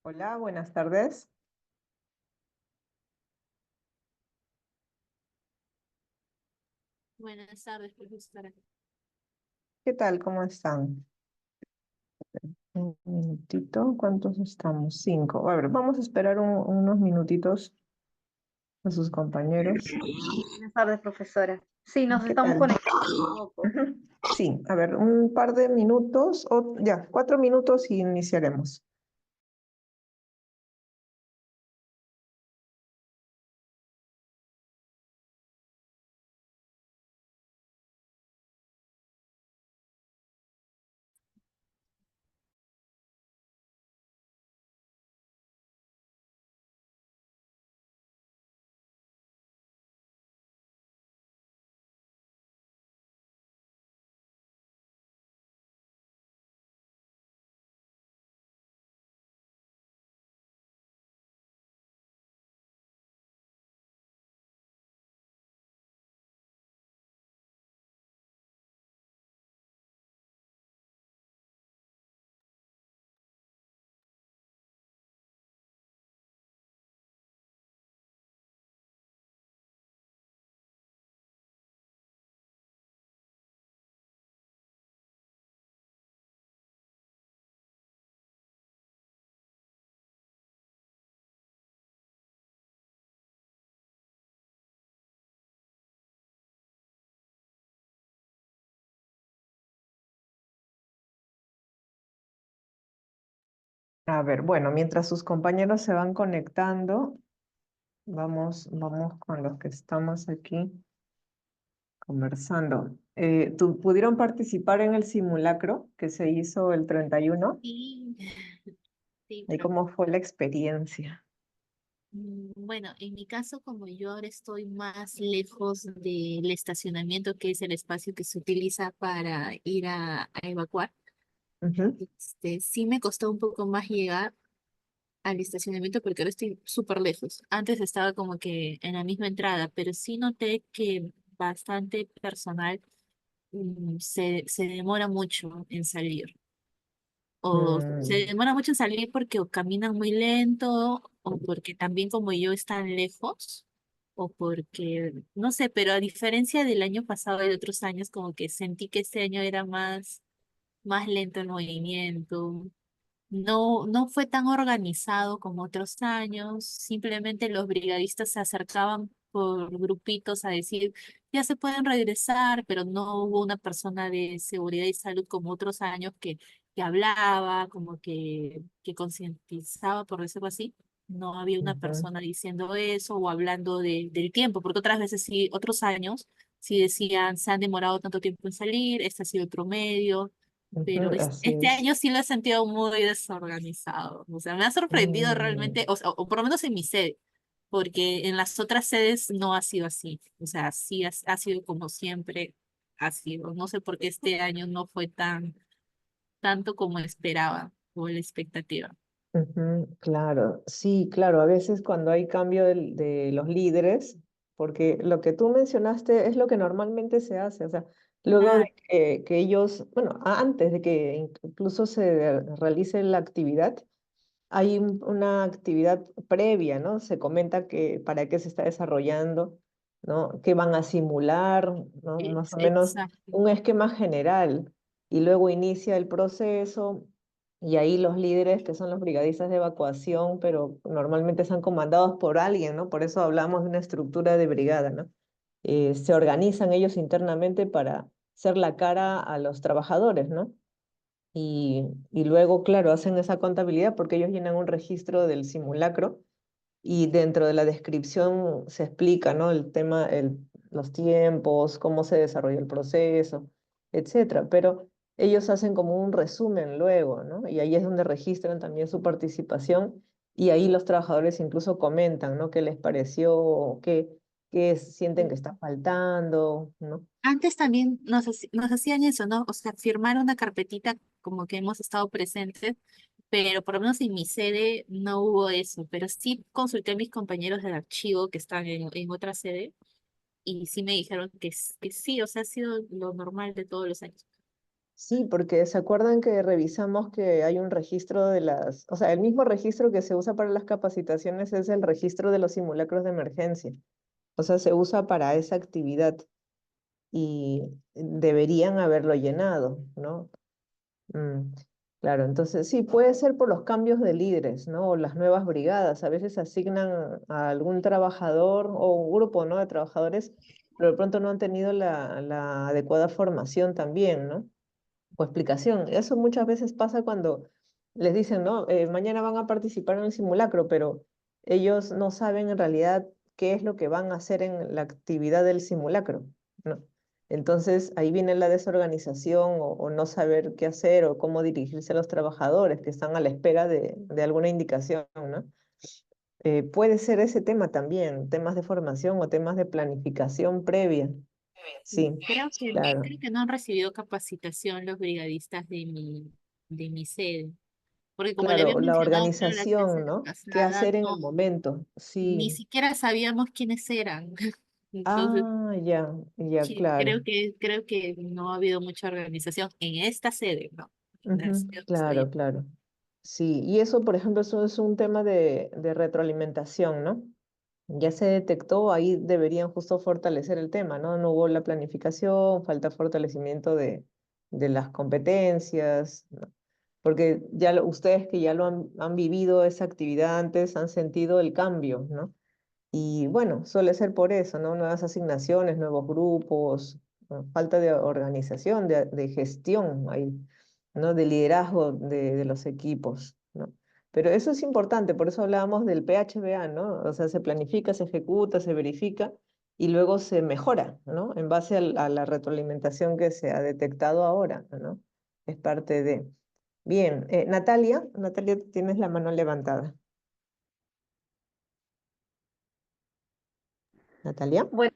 Hola, buenas tardes. Buenas tardes, profesora. ¿Qué tal? ¿Cómo están? Un minutito. ¿Cuántos estamos? Cinco. A ver, vamos a esperar unos minutitos a sus compañeros. Buenas tardes, profesora. Sí, nos ¿Qué estamos tal? conectando un poco. Ujú. Sí, a ver, un par de minutos o ya, 4 minutos y iniciaremos. A ver, bueno, mientras sus compañeros se van conectando, vamos con los que estamos aquí conversando. ¿Pudieron participar en el simulacro que se hizo el 31? Sí, sí, ¿Y cómo fue la experiencia? bueno, en mi caso, como yo ahora estoy más lejos del estacionamiento, que es el espacio que se utiliza para ir a evacuar, Ujú. sí me costó un poco más llegar al estacionamiento porque ahora estoy súper lejos. Antes estaba como que en la misma entrada, pero sí noté que bastante personal se demora mucho en salir. O se Mm, demora mucho en salir porque o caminan muy lento, o porque también como yo están lejos, o porque, no sé, pero a diferencia del año pasado y de otros años, como que sentí que este año era más lento el movimiento. No fue tan organizado como otros años, simplemente los brigadistas se acercaban por grupitos a decir, ya se pueden regresar, pero no hubo una persona de seguridad y salud como otros años que hablaba, como que concientizaba, por decirlo así. No había una ujú, persona diciendo eso o hablando del tiempo, porque otras veces sí, otros años sí decían, se han demorado tanto tiempo en salir, este ha sido el promedio, pero ujú, así este es. año sí lo he sentido muy desorganizado. O sea, me ha sorprendido realmente, Mm, o por lo menos en mi sede, porque en las otras sedes no ha sido así. O sea, sí ha sido como siempre ha sido. No sé por qué este año no fue tanto como esperaba o la expectativa. ujú, claro, sí, claro, a veces cuando hay cambio de los líderes, porque lo que tú mencionaste es lo que normalmente se hace, o sea, luego de Ah, que ellos, bueno, antes de que incluso se realice la actividad, hay una actividad previa, ¿no? Se comenta que para qué se está desarrollando, ¿no? ¿Qué van a simular, ¿no? Más o menos exacto. un esquema general. Y luego inicia el proceso y ahí los líderes, que son los brigadistas de evacuación, pero normalmente son comandados por alguien, ¿no? Por eso hablamos de una estructura de brigada, ¿no? Se organizan ellos internamente para ser la cara a los trabajadores, ¿no? Y luego, claro, hacen esa contabilidad porque ellos llenan un registro del simulacro y dentro de la descripción se explica, ¿no? El tema, los tiempos, cómo se desarrolla el proceso, etcétera. Pero ellos hacen como un resumen luego, ¿no? Y ahí es donde registran también su participación y ahí los trabajadores incluso comentan, ¿no? ¿Qué les pareció? ¿Qué sienten que está faltando? ¿No? Antes también nos hacían eso, ¿no? O sea, firmar una carpetita como que hemos estado presentes, pero por lo menos en mi sede no hubo eso, pero sí consulté a mis compañeros del archivo que están en otra sede y sí me dijeron que sí, o sea, ha sido lo normal de todos los años. Sí, porque se acuerdan que revisamos que hay un registro de o sea, el mismo registro que se usa para las capacitaciones es el registro de los simulacros de emergencia. O sea, se usa para esa actividad y deberían haberlo llenado, ¿no? Mm, claro, entonces sí, puede ser por los cambios de líderes, ¿no? O las nuevas brigadas. A veces asignan a algún trabajador o un grupo, ¿no? De trabajadores, pero de pronto no han tenido la adecuada formación también, ¿no? O explicación. Eso muchas veces pasa cuando les dicen, no, mañana van a participar en el simulacro, pero ellos no saben en realidad qué es lo que van a hacer en la actividad del simulacro, ¿no? Entonces ahí viene la desorganización o no saber qué hacer o cómo dirigirse a los trabajadores que están a la espera de alguna indicación, ¿no? Puede ser ese tema también, temas de formación o temas de planificación previa. Sí, Sí, claro. creo que no han recibido capacitación los brigadistas de mi sede, porque como le había Claro, la mencionado, creo, la clase organización, ¿no? ¿Qué pasada, hacer en el no, momento? ni Sí. siquiera sabíamos quiénes eran. Entonces, Ah, ya, ya, sí, claro. creo que no ha habido mucha organización en esta sede, ¿no? En la Ujú, sede donde estoy. claro, claro. Sí, y eso, por ejemplo, eso es un tema de retroalimentación, ¿no? Ya se detectó, ahí deberían justo fortalecer el tema, ¿no? No hubo la planificación, falta fortalecimiento de las competencias, ¿no? Porque ya ustedes que ya lo han vivido esa actividad antes, han sentido el cambio, ¿no? Y bueno, suele ser por eso, ¿no? Nuevas asignaciones, nuevos grupos, ¿no? Falta de organización, de gestión ahí, ¿no? De liderazgo de los equipos, ¿no? Pero eso es importante, por eso hablábamos del PHBA, ¿no? O sea, se planifica, se ejecuta, se verifica y luego se mejora, ¿no? En base a la retroalimentación que se ha detectado ahora, ¿no? Es parte de... Bien, Natalia, tienes la mano levantada. Natalia, Bueno,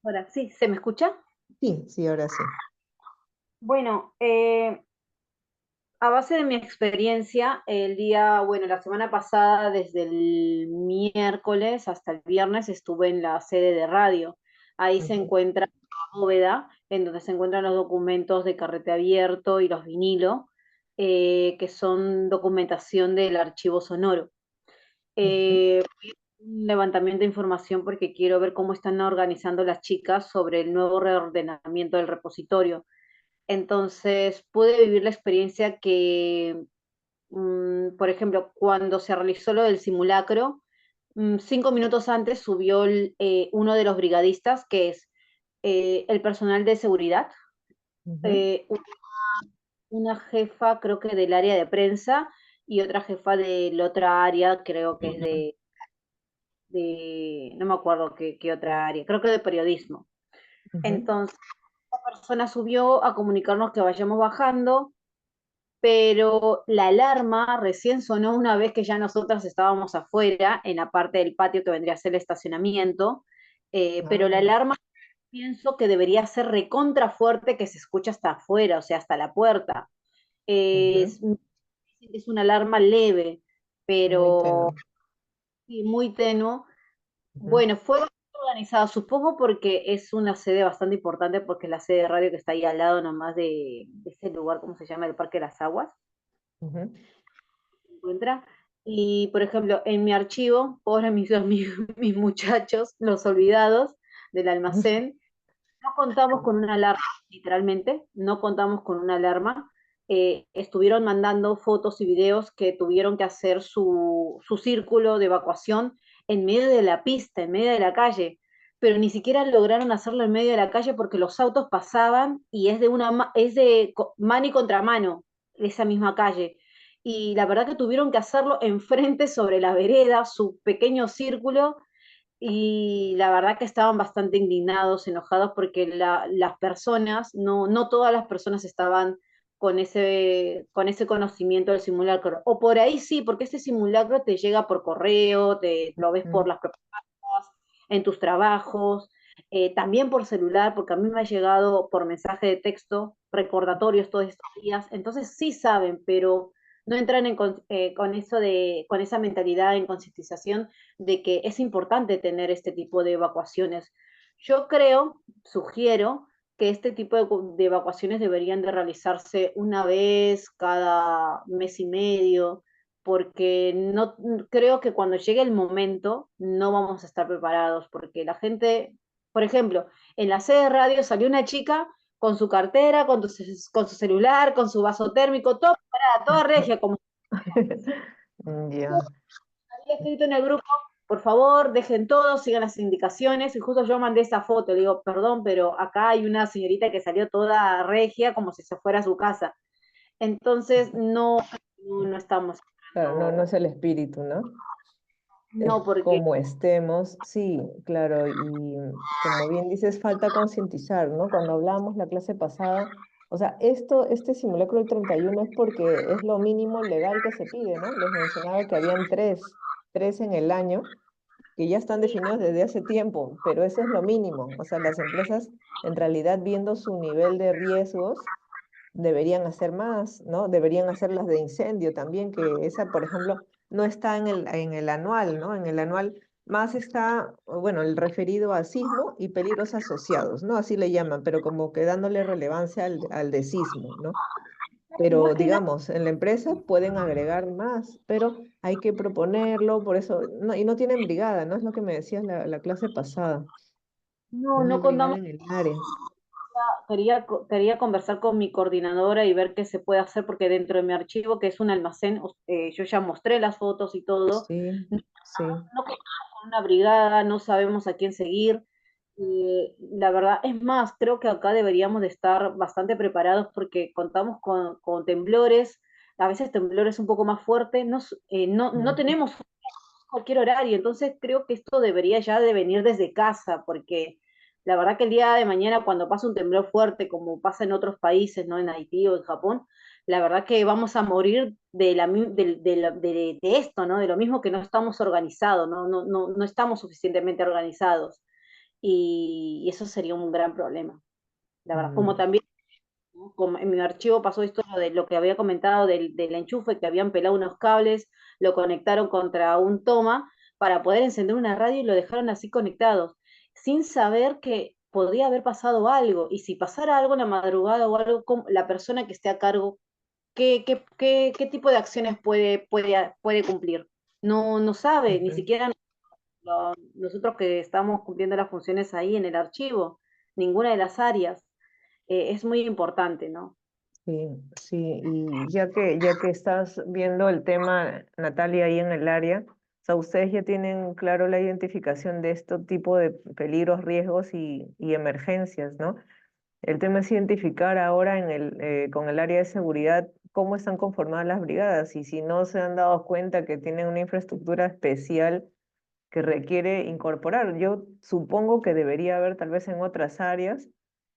ahora sí, ¿se me escucha? sí, sí, ahora sí. Bueno, a base de mi experiencia, bueno, la semana pasada, desde el miércoles hasta el viernes, estuve en la sede de radio. Ahí se Ujú, encuentra la bóveda, en donde se encuentran los documentos de carrete abierto y los vinilo, que son documentación del archivo sonoro. ujú, Eh, un levantamiento de información porque quiero ver cómo están organizando las chicas sobre el nuevo reordenamiento del repositorio. Entonces, pude vivir la experiencia que, por ejemplo, cuando se realizó lo del simulacro, 5 minutos antes subió uno de los brigadistas, que es el personal de seguridad, ujú, eh, una jefa, creo que del área de prensa, y otra jefa de la otra área, creo que es no me acuerdo qué otra área, creo que de periodismo. ujú, Entonces, la persona subió a comunicarnos que vayamos bajando, pero la alarma recién sonó una vez que ya nosotras estábamos afuera, en la parte del patio que vendría a ser el estacionamiento, pero la ah, alarma pienso que debería ser recontra fuerte que se escucha hasta afuera, o sea, hasta la puerta. ujú, Es una alarma leve, muy pero tenue. sí, muy tenue. Ujú, Bueno, fue bastante organizado, supongo porque es una sede bastante importante, porque es la sede de radio que está ahí al lado nomás de ese lugar, ¿cómo se llama? El Parque de las Aguas, ujú, se encuentra. Y, por ejemplo, en mi archivo, pobre mis amigos, mis muchachos, los olvidados del almacén, no contamos con una alarma, literalmente, no contamos con una alarma. Estuvieron mandando fotos y videos que tuvieron que hacer su círculo de evacuación en medio de la pista, en medio de la calle, pero ni siquiera lograron hacerlo en medio de la calle porque los autos pasaban y es de mano y contramano esa misma calle. Y la verdad que tuvieron que hacerlo enfrente sobre la vereda, su pequeño círculo, y la verdad que estaban bastante indignados, enojados, porque las personas, no todas las personas estaban con ese conocimiento del simulacro. O por ahí sí, porque este simulacro te llega por correo, lo ves por ujú, las propagandas, en tus trabajos, también por celular, porque a mí me ha llegado por mensaje de texto recordatorios todos estos días. Entonces sí saben, pero no entran con con esa mentalidad en concientización de que es importante tener este tipo de evacuaciones. Yo creo, sugiero, que este tipo de evacuaciones deberían de realizarse una vez cada mes y medio, porque no creo que cuando llegue el momento no vamos a estar preparados, porque la gente, por ejemplo, en la sede de radio salió una chica con su cartera, con su celular, con su vaso térmico, todo preparada, toda regia, como Ya. había escrito en el grupo, por favor, dejen todo, sigan las indicaciones, y justo yo mandé esa foto, le digo, perdón, pero acá hay una señorita que salió toda regia como si se fuera a su casa. Entonces, no estamos, Claro, no, no no, es el espíritu, ¿no? Es no, porque como estemos, sí, claro, y como bien dices, falta concientizar, ¿no? Cuando hablábamos la clase pasada, o sea, este simulacro del 31 es porque es lo mínimo legal que se pide, ¿no? Les mencionaba que habían tres en el año, que ya están definidos desde hace tiempo, pero eso es lo mínimo. O sea, las empresas, en realidad, viendo su nivel de riesgos, deberían hacer más, ¿no? Deberían hacer las de incendio también, que esa, por ejemplo, no está en el anual, ¿no? En el anual más está, bueno, el referido a sismo y peligros asociados, ¿no? Así le llaman, pero como que dándole relevancia al de sismo, ¿no? Pero más que nada, digamos, en la empresa pueden agregar más, pero hay que proponerlo, por eso, no, y no tienen brigada, ¿no? Es lo que me decías la clase pasada, no, no hay no brigada contamos. en el área. Quería conversar con mi coordinadora y ver qué se puede hacer, porque dentro de mi archivo, que es un almacén, yo ya mostré las fotos y todo, Sí, no, sí. no contamos con una brigada, no sabemos a quién seguir. La verdad, es más, creo que acá deberíamos de estar bastante preparados porque contamos con temblores, a veces temblores un poco más fuertes, no Ujú. tenemos cualquier horario. Entonces creo que esto debería ya de venir desde casa, porque la verdad que el día de mañana cuando pasa un temblor fuerte, como pasa en otros países, ¿no? En Haití o en Japón, la verdad que vamos a morir de esto, ¿no? De lo mismo que no estamos organizados, no estamos suficientemente organizados. Y eso sería un gran problema, la verdad. Como Mm, también, ¿no? Como en mi archivo pasó esto de lo que había comentado del enchufe, que habían pelado unos cables, lo conectaron contra un toma para poder encender una radio y lo dejaron así conectados, sin saber que podía haber pasado algo. Y si pasara algo en la madrugada o algo, la persona que esté a cargo, ¿qué tipo de acciones puede cumplir? No sabe, ni ujú. siquiera nosotros que estamos cumpliendo las funciones ahí en el archivo, ninguna de las áreas. Es muy importante, ¿no? Sí, sí, y ya que estás viendo el tema, Natalia, ahí en el área, o sea, ustedes ya tienen claro la identificación de este tipo de peligros, riesgos y emergencias, ¿no? El tema es identificar ahora con el área de seguridad cómo están conformadas las brigadas y si no se han dado cuenta que tienen una infraestructura especial que requiere incorporar. Yo supongo que debería haber tal vez en otras áreas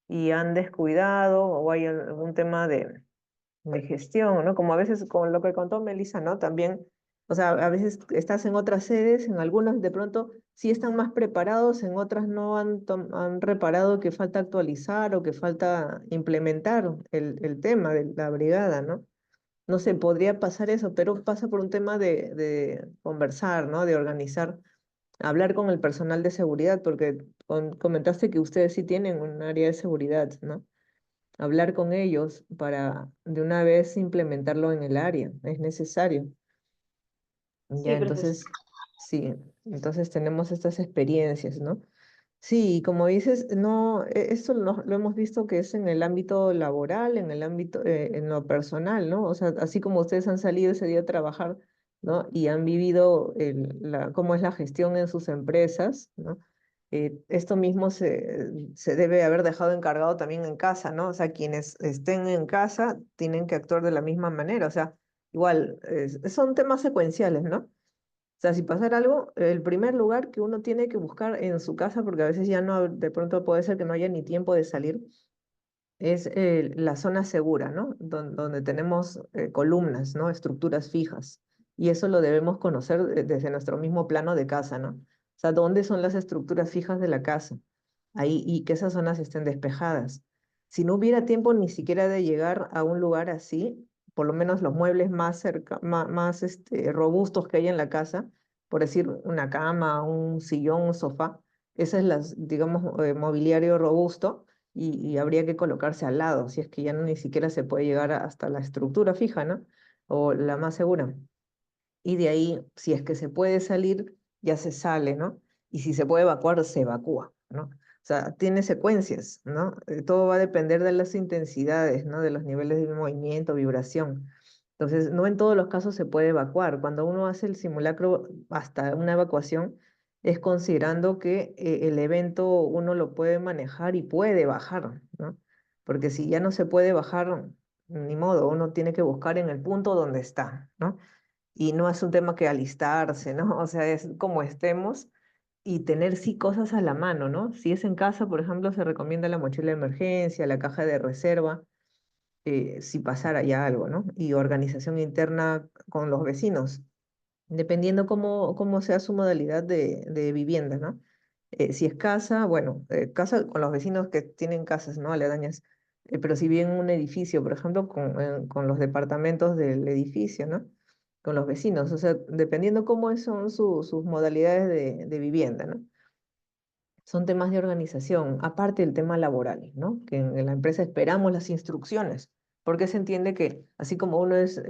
y han descuidado o hay algún tema de gestión, ¿no? Como a veces con lo que contó Melissa, ¿no? También, o sea, a veces estás en otras sedes, en algunas de pronto sí están más preparados, en otras no han reparado que falta actualizar o que falta implementar el tema de la brigada, ¿no? No sé, podría pasar eso, pero pasa por un tema de conversar, ¿no? De organizar, hablar con el personal de seguridad, porque comentaste que ustedes sí tienen un área de seguridad, ¿no? Hablar con ellos para de una vez implementarlo en el área, es necesario. Ya, Sí, profesor. entonces, sí, entonces tenemos estas experiencias, ¿no? Sí, y como dices, no, esto lo hemos visto que es en el ámbito laboral, en el ámbito, en lo personal, ¿no? O sea, así como ustedes han salido ese día a trabajar, ¿no? Y han vivido cómo es la gestión en sus empresas, ¿no? Esto mismo se debe haber dejado encargado también en casa, ¿no? O sea, quienes estén en casa tienen que actuar de la misma manera, o sea, igual, son temas secuenciales, ¿no? O sea, si pasara algo, el primer lugar que uno tiene que buscar en su casa, porque a veces ya no, de pronto puede ser que no haya ni tiempo de salir, es la zona segura, ¿no? Donde tenemos columnas, ¿no? Estructuras fijas. Y eso lo debemos conocer desde nuestro mismo plano de casa, ¿no? O sea, ¿dónde son las estructuras fijas de la casa? Ahí, y que esas zonas estén despejadas. Si no hubiera tiempo ni siquiera de llegar a un lugar así, por lo menos los muebles más robustos que hay en la casa, por decir una cama, un sillón, un sofá, ese es digamos, mobiliario robusto y habría que colocarse al lado, si es que ya no ni siquiera se puede llegar hasta la estructura fija, ¿no? O la más segura. Y de ahí, si es que se puede salir, ya se sale, ¿no? Y si se puede evacuar, se evacúa, ¿no? O sea, tiene secuencias, ¿no? Todo va a depender de las intensidades, ¿no? De los niveles de movimiento, vibración. Entonces, no en todos los casos se puede evacuar. Cuando uno hace el simulacro hasta una evacuación, es considerando que el evento uno lo puede manejar y puede bajar, ¿no? Porque si ya no se puede bajar, ni modo, uno tiene que buscar en el punto donde está, ¿no? Y no es un tema que alistarse, ¿no? O sea, es como estemos y tener sí cosas a la mano, ¿no? Si es en casa, por ejemplo, se recomienda la mochila de emergencia, la caja de reserva, si pasara ya algo, ¿no? Y organización interna con los vecinos, dependiendo cómo sea su modalidad de vivienda, ¿no? Si es casa, bueno, casa con los vecinos que tienen casas, ¿no? Aledañas. Pero si bien un edificio, por ejemplo, con los departamentos del edificio, ¿no? Con los vecinos, o sea, dependiendo son sus modalidades de vivienda, ¿no? Son temas de organización, aparte del tema laboral, ¿no? Que en la empresa esperamos las instrucciones, porque se entiende que así como uno es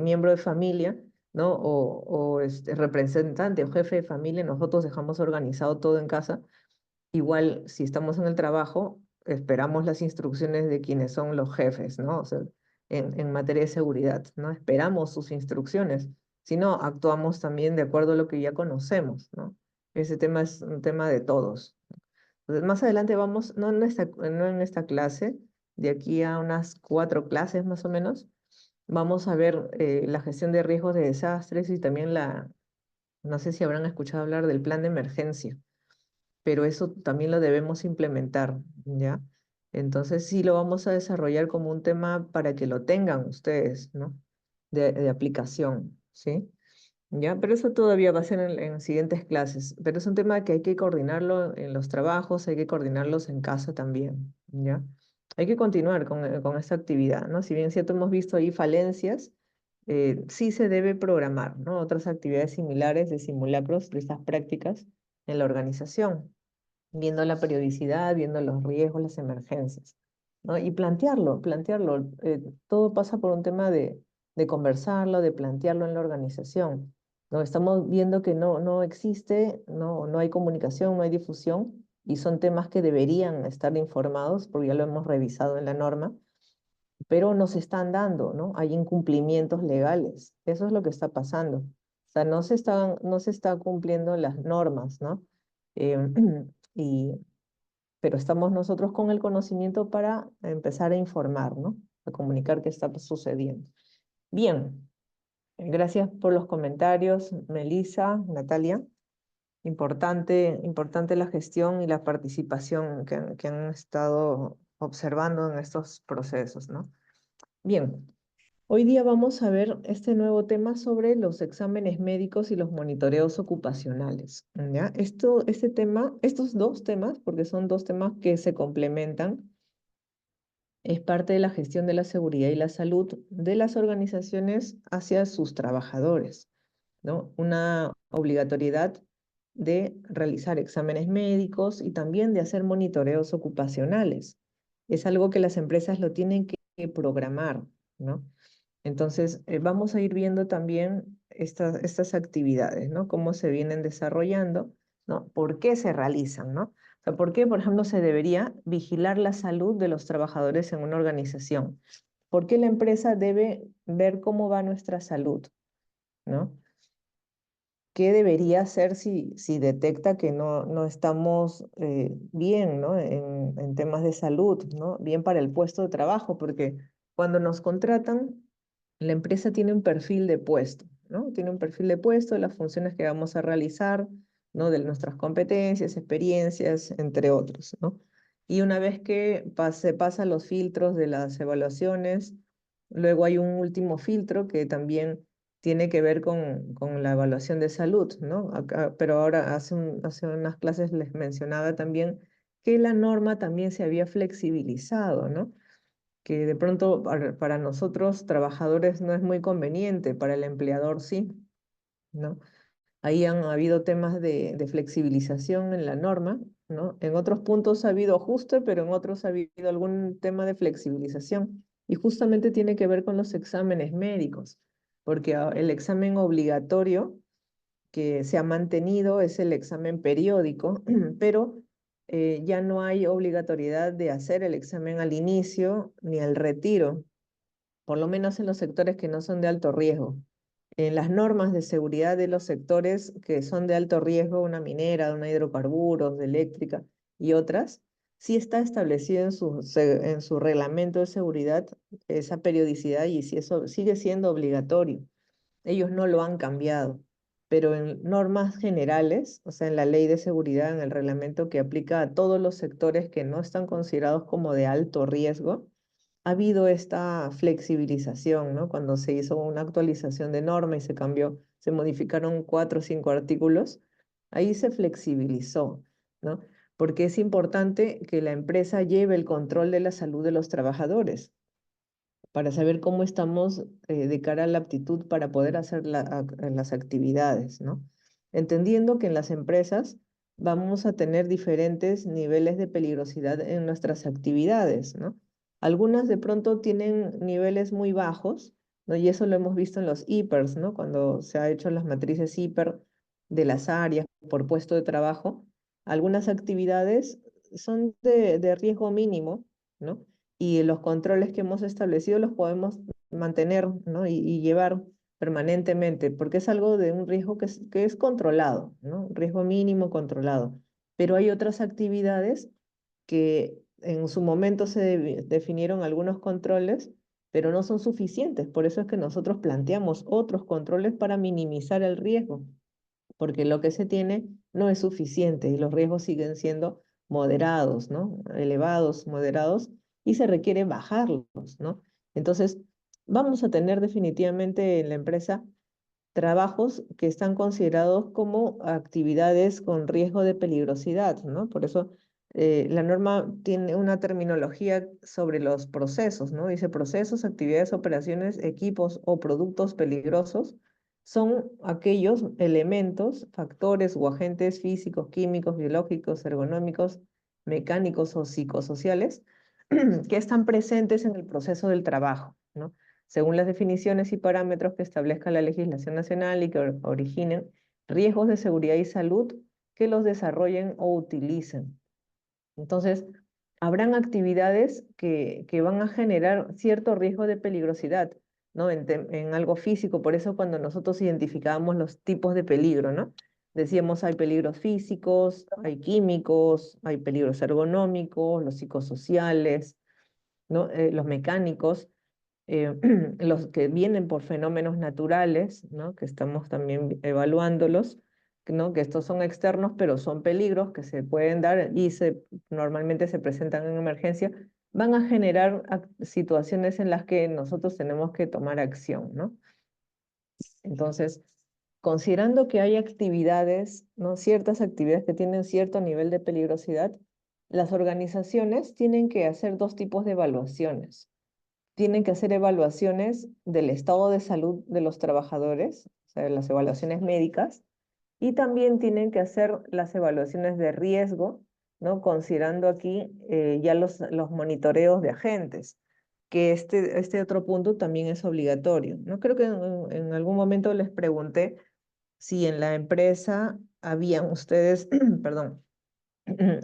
miembro de familia, ¿no? O representante o jefe de familia, nosotros dejamos organizado todo en casa. Igual, si estamos en el trabajo, esperamos las instrucciones de quienes son los jefes, ¿no? O sea, en materia de seguridad, ¿no? Esperamos sus instrucciones. Si no, actuamos también de acuerdo a lo que ya conocemos, ¿no? Ese tema es un tema de todos. Entonces, más adelante vamos, no en esta clase, de aquí a unas 4 clases más o menos, vamos a ver la gestión de riesgos de desastres y también no sé si habrán escuchado hablar del plan de emergencia, pero eso también lo debemos implementar, ¿ya? Entonces sí lo vamos a desarrollar como un tema para que lo tengan ustedes, ¿no? De aplicación, ¿sí? ¿Ya? Pero eso todavía va a ser en siguientes clases, pero es un tema que hay que coordinarlo en los trabajos, hay que coordinarlos en casa también, ¿ya? Hay que continuar con esta actividad, ¿no? Si bien es cierto, hemos visto ahí falencias, sí se debe programar, ¿no? Otras actividades similares de simulacros de estas prácticas en la organización, viendo la periodicidad, viendo los riesgos, las emergencias, ¿no? Y plantearlo. Todo pasa por un tema de conversarlo, de plantearlo en la organización, ¿no? Estamos viendo que no existe, no hay comunicación, no hay difusión, y son temas que deberían estar informados, porque ya lo hemos revisado en la norma, pero no se están dando, ¿no? Hay incumplimientos legales. Eso es lo que está pasando. O sea, no se está cumpliendo las normas, ¿no? Em, y, pero estamos nosotros con el conocimiento para empezar a informar, ¿no? A comunicar qué está sucediendo. Bien, gracias por los comentarios, Melissa, Natalia. Importante la gestión y la participación que han estado observando en estos procesos, ¿no? Bien, hoy día vamos a ver este nuevo tema sobre los exámenes médicos y los monitoreos ocupacionales, ¿ya? Estos dos temas, porque son dos temas que se complementan, es parte de la gestión de la seguridad y la salud de las organizaciones hacia sus trabajadores, ¿no? Una obligatoriedad de realizar exámenes médicos y también de hacer monitoreos ocupacionales. Es algo que las empresas lo tienen que programar, ¿no? Entonces, vamos a ir viendo también estas actividades, ¿no? Cómo se vienen desarrollando, ¿no? ¿Por qué se realizan, ¿no? O sea, ¿por qué, por ejemplo, se debería vigilar la salud de los trabajadores en una organización? ¿Por qué la empresa debe ver cómo va nuestra salud, ¿no? ¿Qué debería hacer si detecta que no estamos bien, ¿no? En temas de salud, ¿no? Bien para el puesto de trabajo, porque cuando nos contratan, la empresa tiene un perfil de puesto, ¿no? Tiene un perfil de puesto, las funciones que vamos a realizar, ¿no? De nuestras competencias, experiencias, entre otros, ¿no? Y una vez que se pasan los filtros de las evaluaciones, luego hay un último filtro que también tiene que ver con la evaluación de salud, ¿no? Pero ahora hace unas clases les mencionaba también que la norma también se había flexibilizado, ¿no? Que de pronto para nosotros trabajadores no es muy conveniente, para el empleador sí, ¿no? Ahí han habido temas de flexibilización en la norma, ¿no? En otros puntos ha habido ajuste, pero en otros ha habido algún tema de flexibilización. Y justamente tiene que ver con los exámenes médicos, porque el examen obligatorio que se ha mantenido es el examen periódico, pero ya no hay obligatoriedad de hacer el examen al inicio ni al retiro, por lo menos en los sectores que no son de alto riesgo. En las normas de seguridad de los sectores que son de alto riesgo, una minera, una hidrocarburos, de eléctrica y otras, sí está establecido en su reglamento de seguridad esa periodicidad y si eso sigue siendo obligatorio. Ellos no lo han cambiado, pero en normas generales, o sea, en la ley de seguridad, en el reglamento que aplica a todos los sectores que no están considerados como de alto riesgo, ha habido esta flexibilización, ¿no? Cuando se hizo una actualización de norma y se cambió, se modificaron 4 o 5 artículos, ahí se flexibilizó, ¿no? Porque es importante que la empresa lleve el control de la salud de los trabajadores para saber cómo estamos de cara a la aptitud para poder hacer las actividades, ¿no? Entendiendo que en las empresas vamos a tener diferentes niveles de peligrosidad en nuestras actividades, ¿no? Algunas de pronto tienen niveles muy bajos, ¿no? Y eso lo hemos visto en los HIPERs, ¿no? Cuando se ha hecho las matrices HIPER de las áreas por puesto de trabajo, algunas actividades son de riesgo mínimo, ¿no? Y los controles que hemos establecido los podemos mantener, ¿no? Y llevar permanentemente, porque es algo de un riesgo que es controlado, ¿no? Un riesgo mínimo controlado. Pero hay otras actividades que en su momento se definieron algunos controles, pero no son suficientes. Por eso es que nosotros planteamos otros controles para minimizar el riesgo, porque lo que se tiene no es suficiente y los riesgos siguen siendo moderados, ¿no? Elevados, moderados, y se requiere bajarlos, ¿no? Entonces, vamos a tener definitivamente en la empresa trabajos que están considerados como actividades con riesgo de peligrosidad, ¿no? Por eso la norma tiene una terminología sobre los procesos, ¿no? Dice procesos, actividades, operaciones, equipos o productos peligrosos son aquellos elementos, factores o agentes físicos, químicos, biológicos, ergonómicos, mecánicos o psicosociales que están presentes en el proceso del trabajo, ¿no? Según las definiciones y parámetros que establezca la legislación nacional y que originen riesgos de seguridad y salud que los desarrollen o utilicen. Entonces, habrán actividades que van a generar cierto riesgo de peligrosidad, ¿no? En algo físico, por eso cuando nosotros identificábamos los tipos de peligro, ¿no? Decíamos hay peligros físicos, hay químicos, hay peligros ergonómicos, los psicosociales, ¿no? Los mecánicos, eh, los que vienen por fenómenos naturales, ¿no? Que estamos también evaluándolos, ¿no? Que estos son externos, pero son peligros que se pueden dar y normalmente se presentan en emergencia, van a generar situaciones en las que nosotros tenemos que tomar acción, ¿no? Entonces, considerando que hay actividades, ¿no? Ciertas actividades que tienen cierto nivel de peligrosidad, las organizaciones tienen que hacer dos tipos de evaluaciones. Tienen que hacer evaluaciones del estado de salud de los trabajadores, o sea, las evaluaciones médicas, y también tienen que hacer las evaluaciones de riesgo, ¿no? Considerando aquí ya los monitoreos de agentes, que este otro punto también es obligatorio, ¿no? Creo que en algún momento les pregunté si en la empresa habían ustedes, perdón,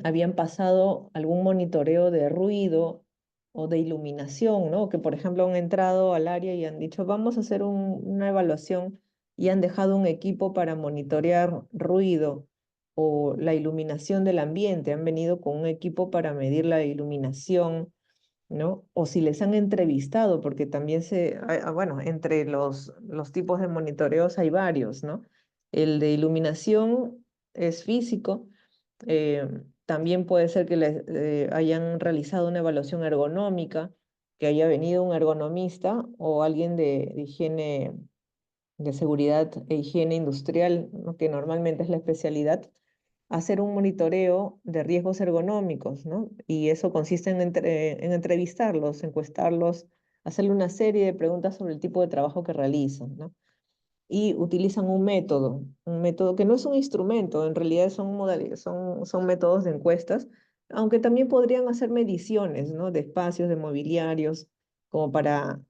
habían pasado algún monitoreo de ruido o de iluminación, ¿no? Que por ejemplo han entrado al área y han dicho, vamos a hacer una evaluación y han dejado un equipo para monitorear ruido o la iluminación del ambiente, han venido con un equipo para medir la iluminación, ¿no? O si les han entrevistado, porque también bueno, entre los tipos de monitoreos hay varios, ¿no? El de iluminación es físico, eh, también puede ser que les hayan realizado una evaluación ergonómica, que haya venido un ergonomista o alguien de higiene, de seguridad e higiene industrial, ¿no? Que normalmente es la especialidad, hacer un monitoreo de riesgos ergonómicos, ¿no? Y eso consiste en entrevistarlos, encuestarlos, hacerle una serie de preguntas sobre el tipo de trabajo que realizan, ¿no? y utilizan un método que no es un instrumento, en realidad son modalidades, son métodos de encuestas, aunque también podrían hacer mediciones, ¿no? De espacios, de mobiliarios, como para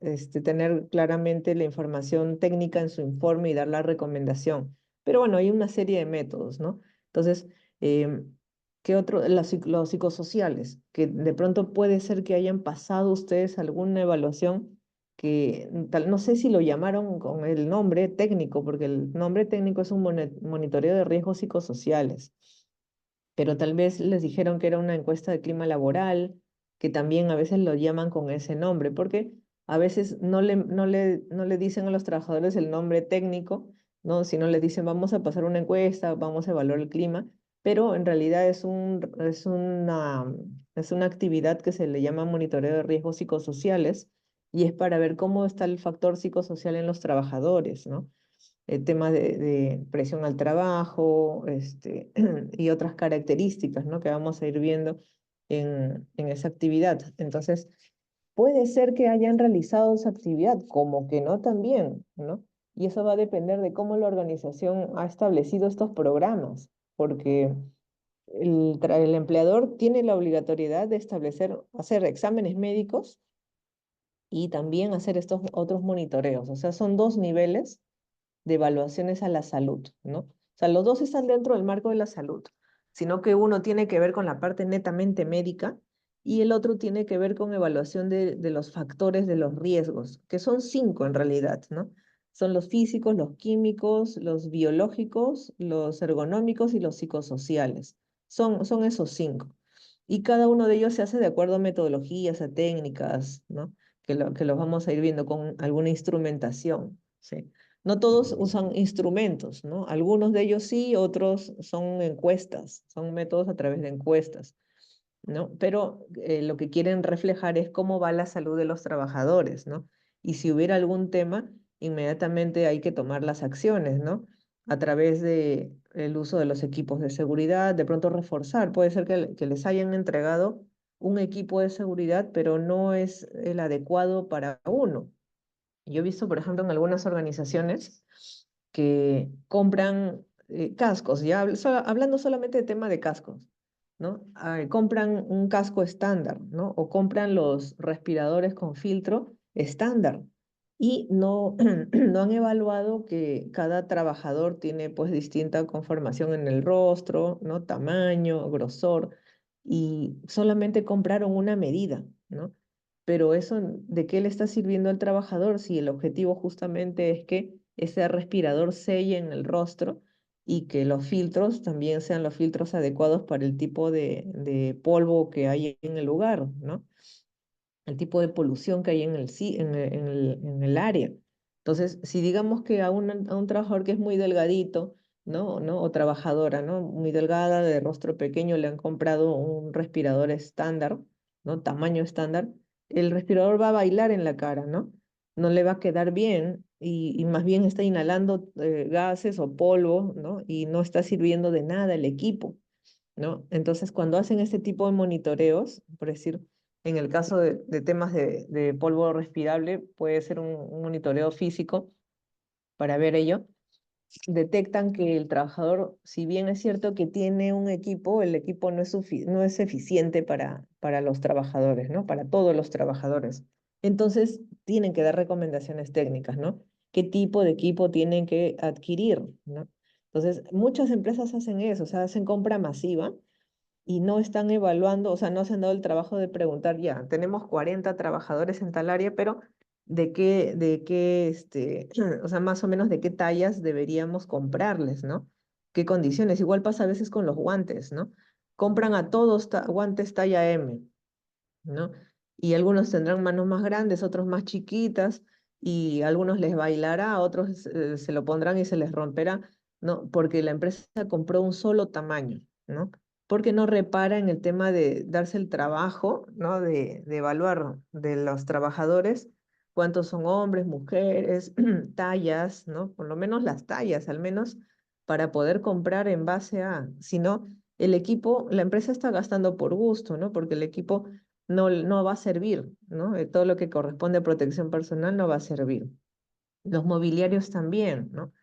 tener claramente la información técnica en su informe y dar la recomendación. Pero bueno, hay una serie de métodos, ¿no? Entonces, ¿qué otro? Los psicosociales, que de pronto puede ser que hayan pasado ustedes alguna evaluación que no sé si lo llamaron con el nombre técnico, porque el nombre técnico es un monitoreo de riesgos psicosociales, pero tal vez les dijeron que era una encuesta de clima laboral, que también a veces lo llaman con ese nombre, porque a veces no le dicen a los trabajadores el nombre técnico, ¿no? Sino les dicen vamos a pasar una encuesta, vamos a evaluar el clima, pero en realidad es una actividad que se le llama monitoreo de riesgos psicosociales y es para ver cómo está el factor psicosocial en los trabajadores, ¿no? El tema de presión al trabajo, y otras características, ¿no? Que vamos a ir viendo en esa actividad. Entonces, puede ser que hayan realizado esa actividad, como que no también, ¿no? Y eso va a depender de cómo la organización ha establecido estos programas, porque el empleador tiene la obligatoriedad de hacer exámenes médicos y también hacer estos otros monitoreos. O sea, son dos niveles de evaluaciones a la salud, ¿no? O sea, los dos están dentro del marco de la salud, sino que uno tiene que ver con la parte netamente médica y el otro tiene que ver con evaluación de los factores de los riesgos, que son cinco en realidad, ¿no? Son los físicos, los químicos, los biológicos, los ergonómicos y los psicosociales. Son esos cinco. Y cada uno de ellos se hace de acuerdo a metodologías, a técnicas, ¿no? Que los vamos a ir viendo con alguna instrumentación, ¿sí? No todos usan instrumentos, ¿no? Algunos de ellos sí, otros son encuestas, son métodos a través de encuestas, ¿no? Pero lo que quieren reflejar es cómo va la salud de los trabajadores, ¿no? Y si hubiera algún tema, inmediatamente hay que tomar las acciones, ¿no? A través de el uso de los equipos de seguridad, de pronto reforzar. Puede ser que les hayan entregado un equipo de seguridad, pero no es el adecuado para uno. Yo he visto, por ejemplo, en algunas organizaciones que compran cascos, hablando solamente de tema de cascos, ¿no? Compran un casco estándar, ¿no? O compran los respiradores con filtro estándar y no, no han evaluado que cada trabajador tiene pues distinta conformación en el rostro, ¿no? Tamaño, grosor, y solamente compraron una medida, ¿no? Pero eso, ¿de qué le está sirviendo al trabajador si el objetivo justamente es que ese respirador selle en el rostro y que los filtros también sean los filtros adecuados para el tipo de polvo que hay en el lugar, ¿no? El tipo de polución que hay en el área. Entonces, si digamos que a un trabajador que es muy delgadito, ¿no? O trabajadora, ¿no? Muy delgada, de rostro pequeño, le han comprado un respirador estándar, ¿no? Tamaño estándar, el respirador va a bailar en la cara, ¿no? No le va a quedar bien y más bien está inhalando gases o polvo, ¿no? Y no está sirviendo de nada el equipo, ¿no? Entonces, cuando hacen este tipo de monitoreos, por decir, en el caso de temas de polvo respirable, puede ser un monitoreo físico para ver ello, detectan que el trabajador, si bien es cierto que tiene un equipo, el equipo no es eficiente para los trabajadores, ¿no? Para todos los trabajadores. Entonces, tienen que dar recomendaciones técnicas, ¿no? ¿Qué tipo de equipo tienen que adquirir, ¿no? Entonces, muchas empresas hacen eso, o sea, hacen compra masiva y no están evaluando, o sea, no se han dado el trabajo de preguntar, ya, tenemos 40 trabajadores en tal área, pero o sea, más o menos de qué tallas deberíamos comprarles, ¿no? ¿Qué condiciones? Igual pasa a veces con los guantes, ¿no? Compran a todos guantes talla M, ¿no? Y algunos tendrán manos más grandes, otros más chiquitas, y a algunos les bailará, a otros se lo pondrán y se les romperá, ¿no? Porque la empresa compró un solo tamaño, ¿no? Porque no repara en el tema de darse el trabajo, ¿no? De evaluar de los trabajadores cuántos son hombres, mujeres, tallas, ¿no? Por lo menos las tallas, al menos para poder comprar en base a, si no, el equipo, la empresa está gastando por gusto, ¿no? Porque el equipo no va a servir, ¿no? Todo lo que corresponde a protección personal no va a servir. Los mobiliarios también, ¿no?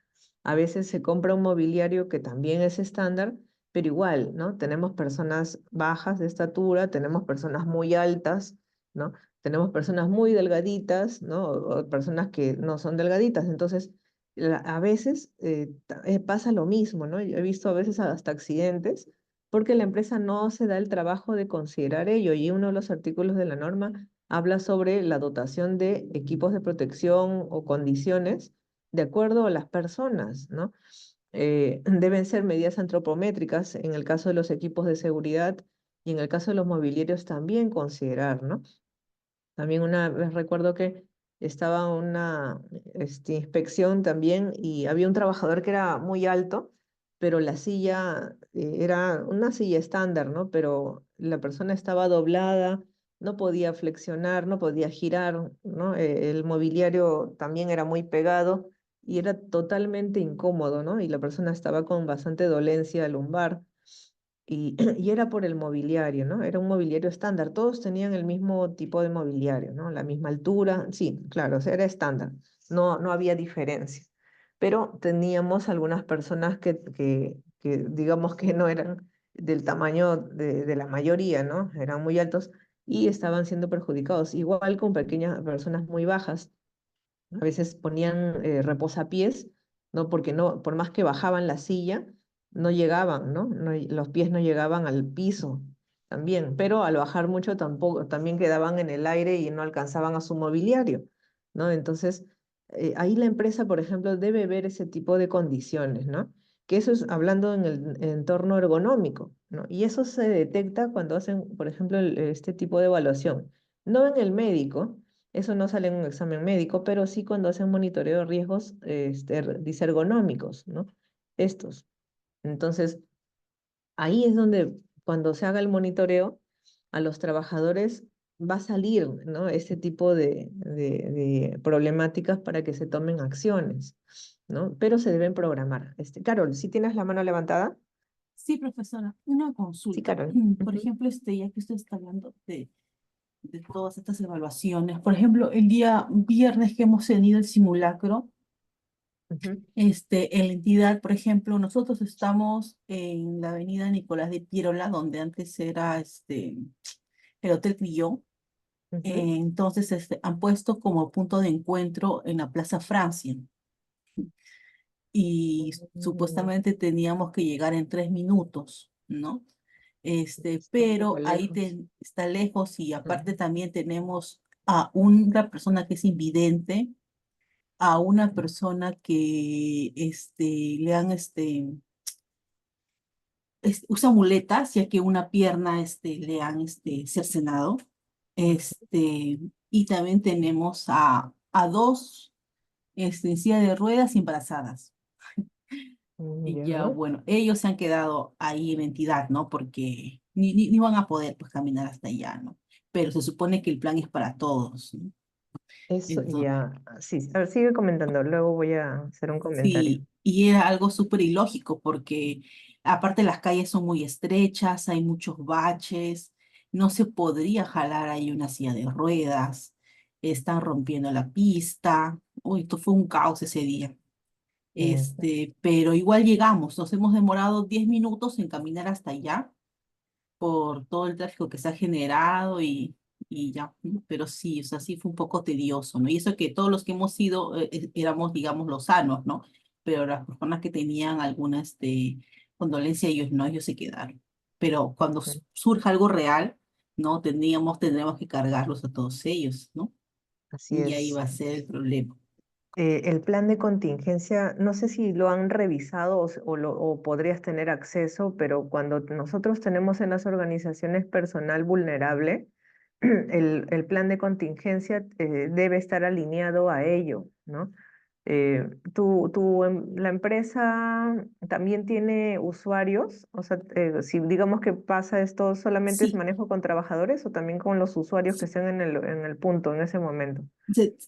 A veces se compra un mobiliario que también es estándar, pero igual, ¿no? Tenemos personas bajas de estatura, tenemos personas muy altas, ¿no? Tenemos personas muy delgaditas, ¿no? O personas que no son delgaditas. Entonces, a veces pasa lo mismo, ¿no? Yo he visto a veces hasta accidentes porque la empresa no se da el trabajo de considerar ello y uno de los artículos de la norma habla sobre la dotación de equipos de protección o condiciones de acuerdo a las personas, ¿no? Deben ser medidas antropométricas en el caso de los equipos de seguridad y en el caso de los mobiliarios también considerar, ¿no? También una vez recuerdo que estaba una inspección también y había un trabajador que era muy alto, pero la silla era una silla estándar, ¿no? Pero la persona estaba doblada, no podía flexionar, no podía girar, ¿no? El mobiliario también era muy pegado y era totalmente incómodo, ¿no? Y la persona estaba con bastante dolencia lumbar. Y era por el mobiliario, ¿no? Era un mobiliario estándar, todos tenían el mismo tipo de mobiliario, ¿no? La misma altura, sí, claro, o sea, era estándar, no había diferencia. Pero teníamos algunas personas que digamos que no eran del tamaño de la mayoría, ¿no? Eran muy altos y estaban siendo perjudicados, igual con pequeñas personas muy bajas a veces ponían reposapiés, ¿no? Porque no, por más que bajaban la silla, no llegaban, ¿no? Los pies no llegaban al piso también, pero al bajar mucho tampoco, también quedaban en el aire y no alcanzaban a su mobiliario, ¿no? Entonces, ahí la empresa, por ejemplo, debe ver ese tipo de condiciones, ¿no? Que eso es hablando en el entorno ergonómico, ¿no? Y eso se detecta cuando hacen, por ejemplo, este tipo de evaluación. No en el médico, eso no sale en un examen médico, pero sí cuando hacen monitoreo de riesgos disergonómicos, ¿no? Estos. Entonces, ahí es donde cuando se haga el monitoreo, a los trabajadores va a salir, ¿no? Este tipo de problemáticas para que se tomen acciones, ¿no? Pero se deben programar. Carol, ¿sí tienes la mano levantada? Sí, profesora, una Sí, consulta. Carol. Por Ujú, ejemplo, ya que usted está hablando de todas estas evaluaciones, por ejemplo, el día viernes que hemos tenido el simulacro, ujú, en la entidad, por ejemplo, nosotros estamos en la avenida Nicolás de Piérola, donde antes era el Hotel Crillon. ujú. Entonces, han puesto como punto de encuentro en la Plaza Francia. Y Mm, supuestamente teníamos que llegar en 3 minutos, ¿no? está un poco Pero ahí lejos. está lejos y aparte Ujú. también tenemos a una persona que es invidente, a una persona que le han, usa muletas, ya que una pierna le han cercenado. Y también tenemos a dos en silla de ruedas y embarazadas. Y ya, Ya. bueno, ellos se han quedado ahí en entidad, ¿no? Porque ni van a poder pues caminar hasta allá, ¿no? Pero se supone que el plan es para todos, ¿no? Eso Entonces, ya, sí, a ver, sigue comentando, luego voy a hacer un comentario. sí, y era algo súper ilógico porque aparte las calles son muy estrechas, hay muchos baches, no se podría jalar ahí una silla de ruedas, están rompiendo la pista. Uy, esto fue un caos ese día. Mm, Pero igual llegamos, nos hemos demorado 10 minutos en caminar hasta allá por todo el tráfico que se ha generado y ya, ¿no? Pero sí, o sea, sí fue un poco tedioso, ¿no? Y eso que todos los que hemos ido éramos, digamos, los sanos, ¿no? Pero las personas que tenían alguna condolencia, ellos no, ellos se quedaron. Pero cuando mm, surja algo real, ¿no? Tendremos que cargarlos a todos ellos, ¿no? así Y ahí es. va a ser el problema. El plan de contingencia, no sé si lo han revisado o podrías tener acceso, pero cuando nosotros tenemos en las organizaciones personal vulnerable, el plan de contingencia debe estar alineado a ello, ¿no? La empresa también tiene usuarios, o sea, si digamos que pasa esto, ¿solamente es Sí, manejo con trabajadores o también con los usuarios que estén en el punto en ese momento?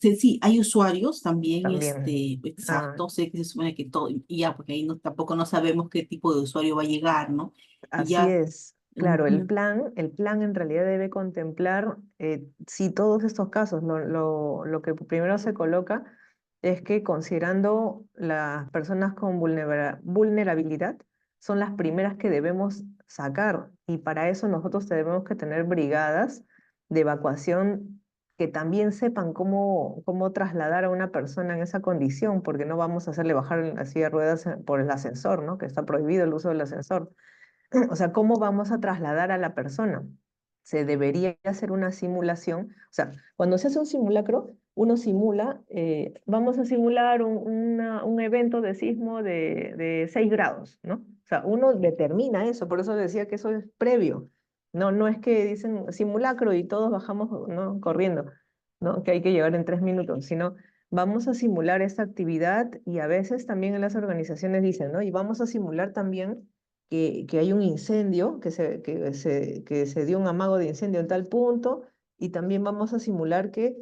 Sí, hay usuarios también, También. Ah, exacto, sé que se supone que todo, y ya, porque ahí no, tampoco no sabemos qué tipo de usuario va a llegar, ¿no? Y así ya, es. Claro, ujú, el plan en realidad debe contemplar, sí, todos estos casos. Lo que primero se coloca es que considerando las personas con vulnerabilidad, son las primeras que debemos sacar y para eso nosotros tenemos que tener brigadas de evacuación que también sepan cómo trasladar a una persona en esa condición, porque no vamos a hacerle bajar en la silla de ruedas por el ascensor, ¿no? Que está prohibido el uso del ascensor. O sea, ¿cómo vamos a trasladar a la persona? Se debería hacer una simulación. O sea, cuando se hace un simulacro, uno simula, vamos a simular un evento de sismo de 6 grados, ¿no? O sea, uno determina eso, por eso decía que eso es previo. No es que dicen simulacro y todos bajamos, ¿no? Corriendo, ¿no? Que hay que llegar en 3 minutos, sino vamos a simular esta actividad y a veces también en las organizaciones dicen, ¿no? Y vamos a simular también que hay un incendio, que se dio un amago de incendio en tal punto, y también vamos a simular que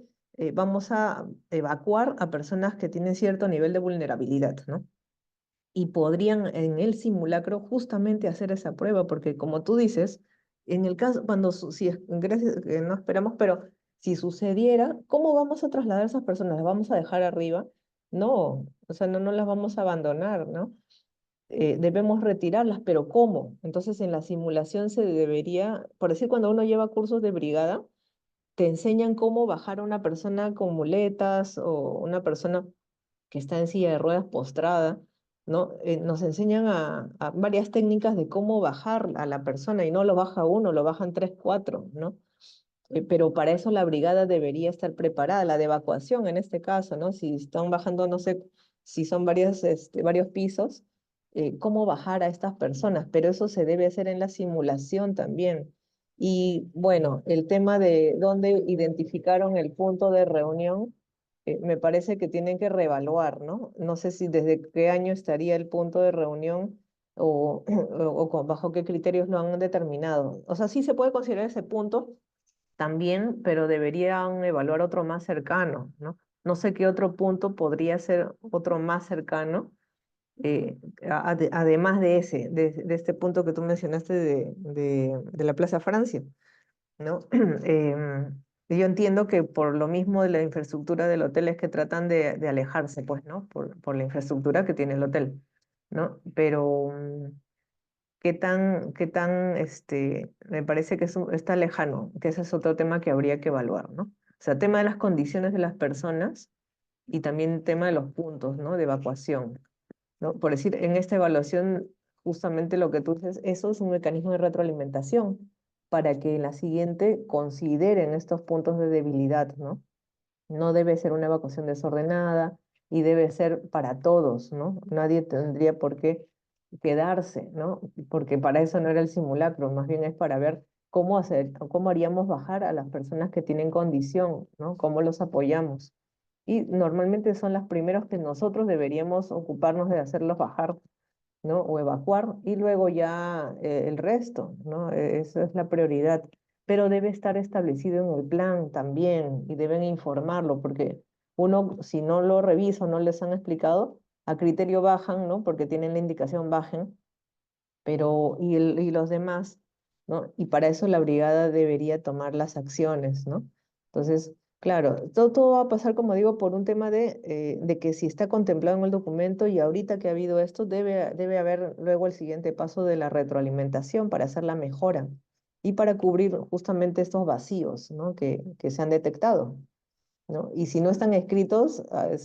vamos a evacuar a personas que tienen cierto nivel de vulnerabilidad, ¿no? Y podrían en el simulacro justamente hacer esa prueba, porque como tú dices, en el caso, si es, gracias, no esperamos, pero si sucediera, ¿cómo vamos a trasladar a esas personas? ¿Las vamos a dejar arriba? No, o sea, no las vamos a abandonar, ¿no? Debemos retirarlas, pero ¿cómo? Entonces en la simulación se debería, por decir, cuando uno lleva cursos de brigada, te enseñan cómo bajar a una persona con muletas o una persona que está en silla de ruedas postrada, ¿no? Nos enseñan a varias técnicas de cómo bajar a la persona y no lo baja uno, lo bajan tres, cuatro, ¿no? Pero para eso la brigada debería estar preparada, la de evacuación en este caso, ¿no? Si están bajando, no sé, si son varios pisos, cómo bajar a estas personas, pero eso se debe hacer en la simulación también. Y bueno, el tema de dónde identificaron el punto de reunión, me parece que tienen que reevaluar, ¿no? No sé si desde qué año estaría el punto de reunión bajo qué criterios lo han determinado. O sea, sí se puede considerar ese punto también, pero deberían evaluar otro más cercano, ¿no? No sé qué otro punto podría ser otro más cercano, además de de este punto que tú mencionaste de la Plaza Francia, ¿no? Yo entiendo que por lo mismo de la infraestructura del hotel es que tratan de alejarse, pues, ¿no? Por la infraestructura que tiene el hotel, ¿no? Pero me parece que eso está lejano, que ese es otro tema que habría que evaluar, ¿no? O sea, tema de las condiciones de las personas y también tema de los puntos, ¿no? De evacuación, ¿no? Por decir, en esta evaluación, justamente lo que tú dices, eso es un mecanismo de retroalimentación para que en la siguiente consideren estos puntos de debilidad, ¿no? No debe ser una evacuación desordenada y debe ser para todos, ¿no? Nadie tendría por qué quedarse, ¿no? Porque para eso no era el simulacro, más bien es para ver cómo haríamos bajar a las personas que tienen condición, ¿no? Cómo los apoyamos. Y normalmente son las primeros que nosotros deberíamos ocuparnos de hacerlos bajar, ¿no? O evacuar y luego ya el resto, ¿no? Eso es la prioridad. Pero debe estar establecido en el plan también y deben informarlo porque uno, si no lo revisa o no les han explicado, a criterio bajan, ¿no? Porque tienen la indicación bajen, pero y los demás, ¿no? Y para eso la brigada debería tomar las acciones, ¿no? Entonces, claro, todo va a pasar, como digo, por un tema de que si está contemplado en el documento y ahorita que ha habido esto, debe haber luego el siguiente paso de la retroalimentación para hacer la mejora y para cubrir justamente estos vacíos, ¿no? Que se han detectado, ¿no? Y si no están escritos,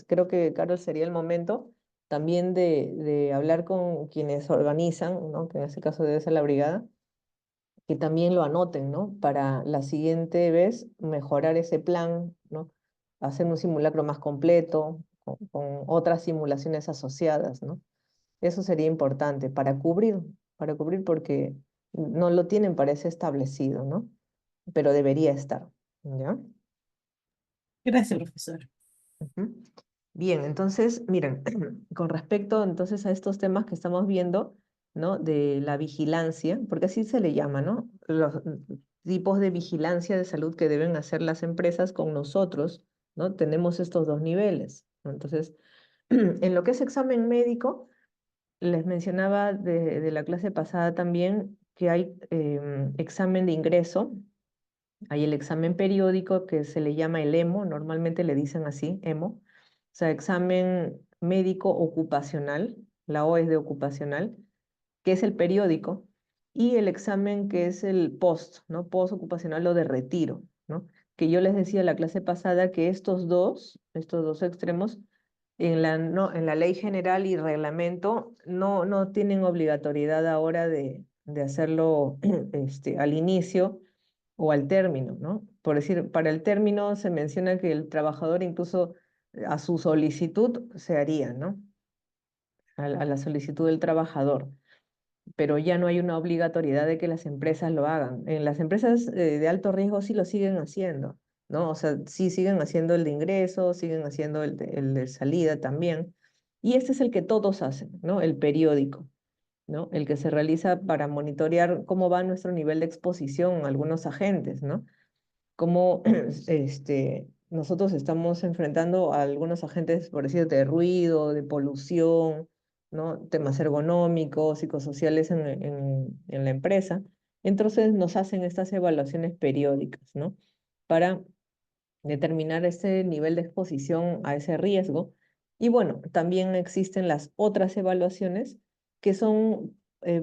creo que, Carol, sería el momento también de hablar con quienes organizan, ¿no? Que en este caso debe ser la brigada, que también lo anoten, ¿no? Para la siguiente vez mejorar ese plan, ¿no? Hacer un simulacro más completo, con otras simulaciones asociadas, ¿no? Eso sería importante para cubrir porque no lo tienen, parece establecido, ¿no? Pero debería estar, ¿ya? Gracias, profesor. Ujú. Bien, entonces, miren, con respecto entonces a estos temas que estamos viendo, ¿no? De la vigilancia, porque así se le llama, ¿no? Los tipos de vigilancia de salud que deben hacer las empresas con nosotros, ¿no? Tenemos estos dos niveles, ¿no? Entonces, en lo que es examen médico, les mencionaba de la clase pasada también que hay examen de ingreso, hay el examen periódico que se le llama el EMO, normalmente le dicen así, EMO, O sea, examen médico ocupacional, la O es de ocupacional, que es el periódico, y el examen que es el post, ¿no? Post ocupacional o de retiro, ¿no? Que yo les decía en la clase pasada que estos dos extremos, no, en la ley general y reglamento no tienen obligatoriedad ahora de hacerlo al inicio o al término, ¿no? Por decir, para el término se menciona que el trabajador incluso a su solicitud se haría, ¿no? A la solicitud del trabajador, pero ya no hay una obligatoriedad de que las empresas lo hagan. En las empresas de alto riesgo sí lo siguen haciendo, ¿no? O sea, sí siguen haciendo el de ingreso, siguen haciendo el de salida también. Y este es el que todos hacen, ¿no? El periódico, ¿no? El que se realiza para monitorear cómo va nuestro nivel de exposición a algunos agentes, ¿no? Cómo nosotros estamos enfrentando a algunos agentes, por decir, de ruido, de polución, ¿no? Temas ergonómicos, psicosociales en la empresa. Entonces nos hacen estas evaluaciones periódicas, ¿no? Para determinar ese nivel de exposición a ese riesgo. Y bueno, también existen las otras evaluaciones que son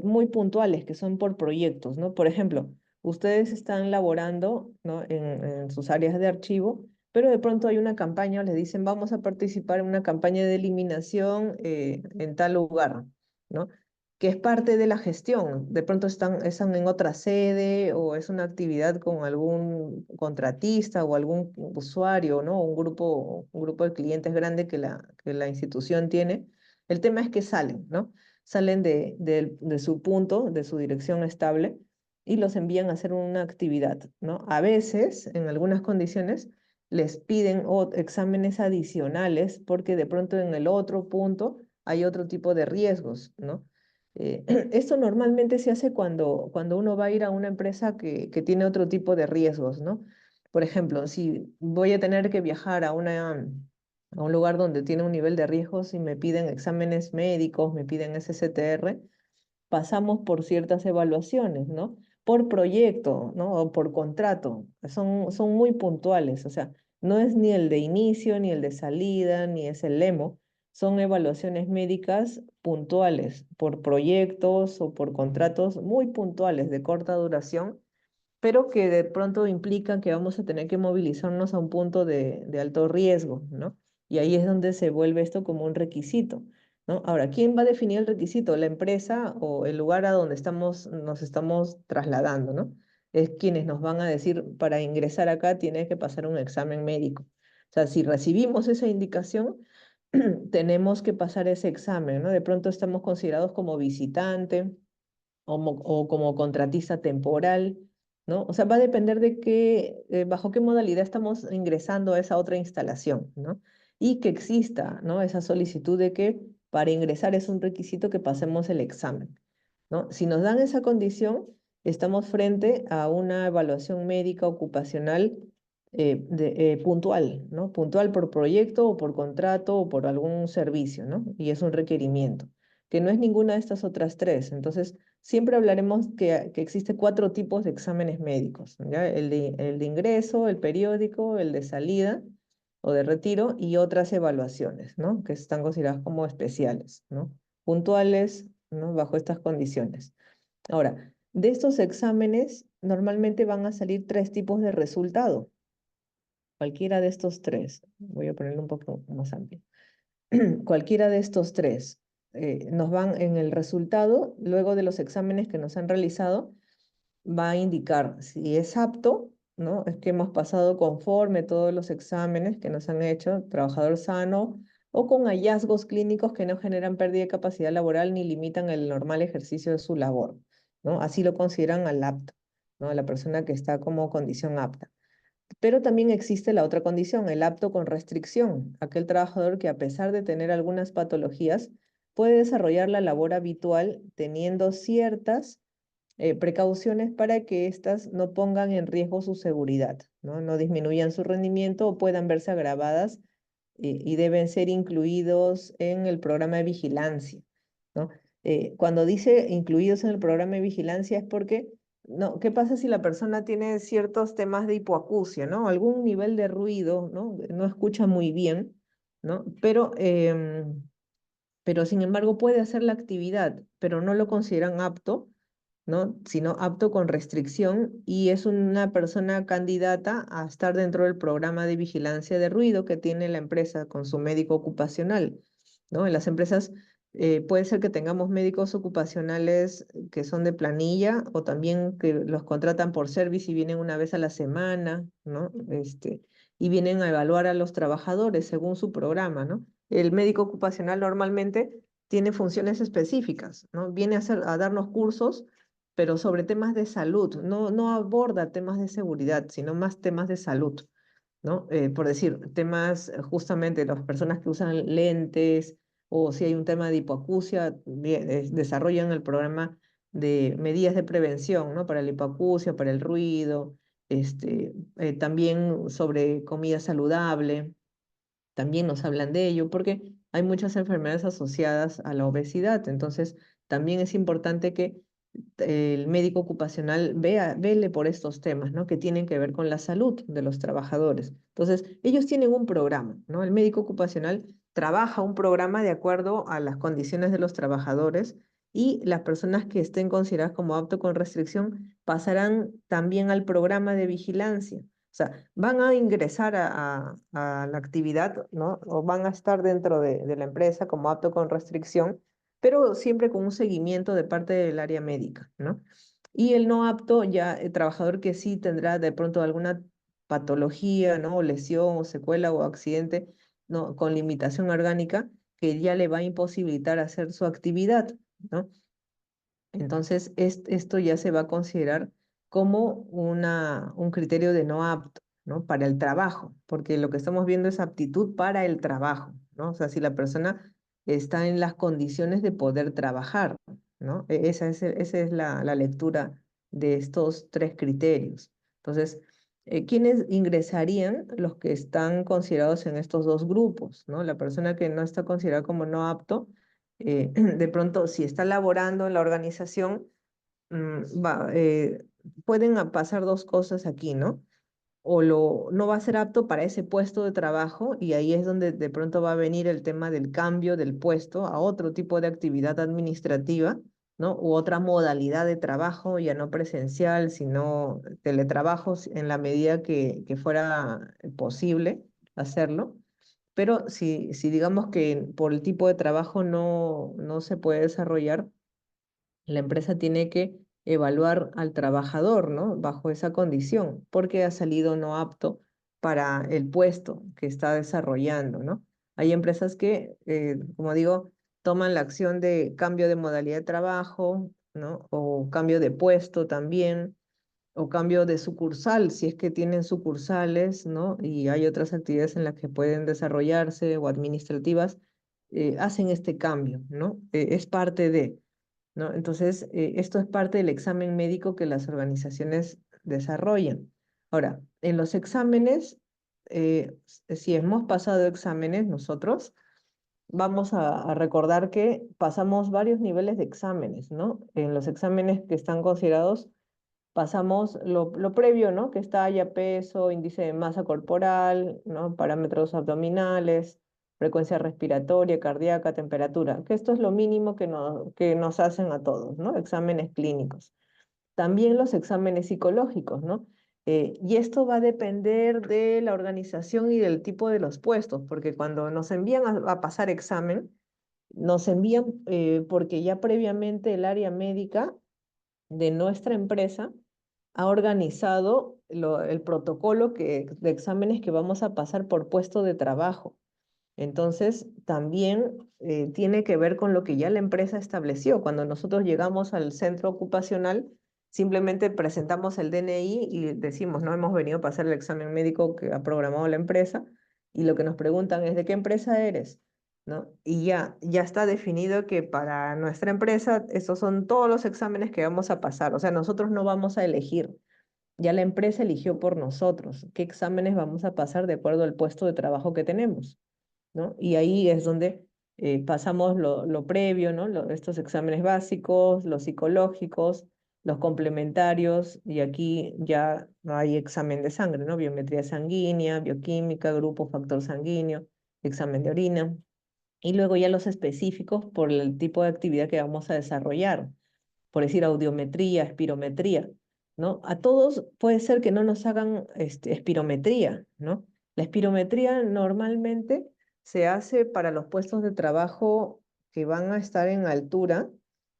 muy puntuales, que son por proyectos, ¿no? Por ejemplo, ustedes están laborando, ¿no? en sus áreas de archivo, pero de pronto hay una campaña, les dicen, vamos a participar en una campaña de eliminación en tal lugar, ¿no? Que es parte de la gestión. De pronto están en otra sede o es una actividad con algún contratista o algún usuario, ¿no? Un grupo de clientes grande que la institución tiene. El tema es que salen, ¿no? Salen de su punto, de su dirección estable y los envían a hacer una actividad, ¿no? A veces, en algunas condiciones, les piden exámenes adicionales porque de pronto en el otro punto hay otro tipo de riesgos, ¿no? Esto normalmente se hace cuando uno va a ir a una empresa que tiene otro tipo de riesgos, ¿no? Por ejemplo, si voy a tener que viajar a un lugar donde tiene un nivel de riesgos y me piden exámenes médicos, me piden SSTR, pasamos por ciertas evaluaciones, ¿no? Por proyecto, ¿no? O por contrato. Son muy puntuales, o sea, no es ni el de inicio, ni el de salida, ni es el LEMO. Son evaluaciones médicas puntuales, por proyectos o por contratos muy puntuales, de corta duración, pero que de pronto implican que vamos a tener que movilizarnos a un punto de alto riesgo, ¿no? Y ahí es donde se vuelve esto como un requisito, ¿no? Ahora, ¿quién va a definir el requisito? ¿La empresa o el lugar a donde nos estamos trasladando, ¿no? Es quienes nos van a decir, para ingresar acá tienes que pasar un examen médico. O sea, si recibimos esa indicación, tenemos que pasar ese examen, ¿no? De pronto estamos considerados como visitante o como contratista temporal, ¿no? O sea, va a depender de bajo qué modalidad estamos ingresando a esa otra instalación, ¿no? Y que exista, ¿no? Esa solicitud de que para ingresar es un requisito que pasemos el examen, ¿no? Si nos dan esa condición, estamos frente a una evaluación médica ocupacional puntual, ¿no? Puntual por proyecto o por contrato o por algún servicio, ¿no? Y es un requerimiento, que no es ninguna de estas otras tres. Entonces, siempre hablaremos que existe cuatro tipos de exámenes médicos, ¿ya? El de ingreso, el periódico, el de salida o de retiro y otras evaluaciones, ¿no? Que están consideradas como especiales, ¿no? Puntuales, ¿no? Bajo estas condiciones. Ahora, de estos exámenes normalmente van a salir tres tipos de resultado. Cualquiera de estos tres. Voy a ponerlo un poco más amplio. Cualquiera de estos tres nos van en el resultado, luego de los exámenes que nos han realizado, va a indicar si es apto, ¿no? Es que hemos pasado conforme todos los exámenes que nos han hecho, trabajador sano, o con hallazgos clínicos que no generan pérdida de capacidad laboral ni limitan el normal ejercicio de su labor, ¿no? Así lo consideran al apto, ¿no? A la persona que está como condición apta. Pero también existe la otra condición, el apto con restricción, aquel trabajador que a pesar de tener algunas patologías, puede desarrollar la labor habitual teniendo ciertas precauciones para que éstas no pongan en riesgo su seguridad, ¿no? No disminuyan su rendimiento o puedan verse agravadas y deben ser incluidos en el programa de vigilancia, ¿no? Cuando dice incluidos en el programa de vigilancia es porque, no, ¿qué pasa si la persona tiene ciertos temas de hipoacusia, ¿no? Algún nivel de ruido, ¿no? No escucha muy bien. ¿no? Pero sin embargo puede hacer la actividad, pero no lo consideran apto, ¿no? Sino apto con restricción y es una persona candidata a estar dentro del programa de vigilancia de ruido que tiene la empresa con su médico ocupacional, ¿no? En las empresas puede ser que tengamos médicos ocupacionales que son de planilla o también que los contratan por service y vienen una vez a la semana, ¿no? Y vienen a evaluar a los trabajadores según su programa, ¿no? El médico ocupacional normalmente tiene funciones específicas, ¿no? Viene a darnos cursos, pero sobre temas de salud, no aborda temas de seguridad, sino más temas de salud, ¿no? Por decir, temas justamente las personas que usan lentes o si hay un tema de hipoacusia, desarrollan el programa de medidas de prevención, ¿no? Para la hipoacusia, para el ruido, también sobre comida saludable también nos hablan de ello, porque hay muchas enfermedades asociadas a la obesidad. Entonces, también es importante que el médico ocupacional vele por estos temas, ¿no? Que tienen que ver con la salud de los trabajadores. Entonces, ellos tienen un programa, ¿no? El médico ocupacional trabaja un programa de acuerdo a las condiciones de los trabajadores y las personas que estén consideradas como apto con restricción pasarán también al programa de vigilancia. O sea, van a ingresar a la actividad, ¿no? O van a estar dentro de la empresa como apto con restricción, pero siempre con un seguimiento de parte del área médica, ¿no? Y el no apto, ya el trabajador que sí tendrá de pronto alguna patología, ¿no? O lesión, o secuela, o accidente, ¿no? Con limitación orgánica, que ya le va a imposibilitar hacer su actividad, ¿no? Entonces, esto ya se va a considerar como un criterio de no apto, ¿no? Para el trabajo, porque lo que estamos viendo es aptitud para el trabajo, ¿no? O sea, si la persona está en las condiciones de poder trabajar, ¿no? Esa es la lectura de estos tres criterios. Entonces, ¿quiénes ingresarían? Los que están considerados en estos dos grupos, ¿no? La persona que no está considerada como no apto de pronto, si está laborando en la organización, pueden pasar dos cosas aquí, ¿no? No va a ser apto para ese puesto de trabajo y ahí es donde de pronto va a venir el tema del cambio del puesto a otro tipo de actividad administrativa, ¿no? U otra modalidad de trabajo, ya no presencial, sino teletrabajo en la medida que fuera posible hacerlo. Pero si digamos que por el tipo de trabajo no se puede desarrollar, la empresa tiene que evaluar al trabajador, ¿no? Bajo esa condición, porque ha salido no apto para el puesto que está desarrollando, ¿no? Hay empresas que, como digo, toman la acción de cambio de modalidad de trabajo, ¿no? O cambio de puesto también, o cambio de sucursal, si es que tienen sucursales, ¿no? Y hay otras actividades en las que pueden desarrollarse o administrativas, hacen este cambio, ¿no? Es parte de, ¿no? Entonces, esto es parte del examen médico que las organizaciones desarrollan. Ahora, en los exámenes, si hemos pasado exámenes nosotros, vamos a recordar que pasamos varios niveles de exámenes, ¿no? En los exámenes que están considerados pasamos lo previo, ¿no? Que está ya peso, índice de masa corporal, ¿no? Parámetros abdominales, frecuencia respiratoria, cardíaca, temperatura, que esto es lo mínimo que nos hacen a todos, ¿no? Exámenes clínicos. También los exámenes psicológicos, ¿no? Y esto va a depender de la organización y del tipo de los puestos, porque cuando nos envían a pasar examen, nos envían porque ya previamente el área médica de nuestra empresa ha organizado el protocolo de exámenes que vamos a pasar por puesto de trabajo. Entonces, también tiene que ver con lo que ya la empresa estableció. Cuando nosotros llegamos al centro ocupacional, simplemente presentamos el DNI y decimos, no hemos venido a pasar el examen médico que ha programado la empresa, y lo que nos preguntan es, ¿de qué empresa eres? ¿No? Y ya está definido que para nuestra empresa, esos son todos los exámenes que vamos a pasar. O sea, nosotros no vamos a elegir. Ya la empresa eligió por nosotros qué exámenes vamos a pasar de acuerdo al puesto de trabajo que tenemos, ¿no? Y ahí es donde pasamos lo previo, ¿no? Estos exámenes básicos, los psicológicos, los complementarios, y aquí ya no hay examen de sangre, ¿no? Biometría sanguínea, bioquímica, grupo, factor sanguíneo. examen de orina, y luego ya los específicos por el tipo de actividad que vamos a desarrollar, por decir audiometría, espirometría, ¿no? A todos puede ser que no nos hagan espirometría, ¿no? La espirometría normalmente se hace para los puestos de trabajo que van a estar en altura,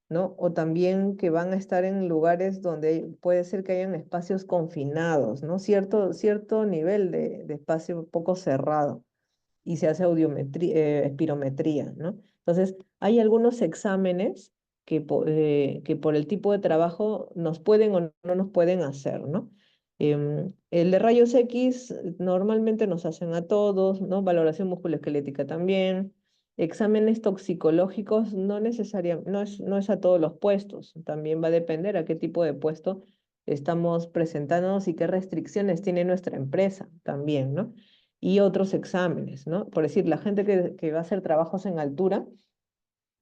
¿no? O también que van a estar en lugares donde puede ser que hayan espacios confinados, ¿no? Cierto nivel de espacio poco cerrado y se hace audiometría, espirometría, ¿no? Entonces, hay algunos exámenes que por el tipo de trabajo nos pueden o no nos pueden hacer, ¿no? El de rayos X normalmente nos hacen a todos, ¿no? Valoración musculoesquelética también. Exámenes toxicológicos no necesariamente, no es a todos los puestos, también va a depender a qué tipo de puesto estamos presentándonos y qué restricciones tiene nuestra empresa también, ¿no? Y otros exámenes, ¿no? Por decir, la gente que va a hacer trabajos en altura,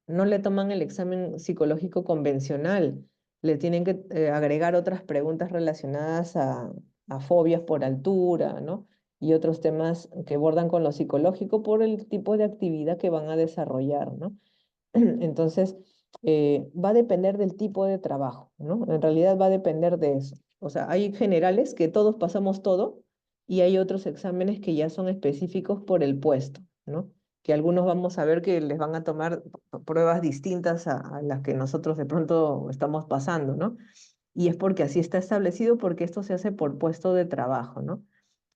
no le toman el examen psicológico convencional, le tienen que agregar otras preguntas relacionadas a fobias por altura, ¿no? Y otros temas que abordan con lo psicológico por el tipo de actividad que van a desarrollar, ¿no? Entonces, va a depender del tipo de trabajo, ¿no? En realidad va a depender de eso. O sea, hay generales que todos pasamos todo y hay otros exámenes que ya son específicos por el puesto, ¿no? Que algunos vamos a ver que les van a tomar pruebas distintas a las que nosotros de pronto estamos pasando, ¿no? Y es porque así está establecido, porque esto se hace por puesto de trabajo, ¿no?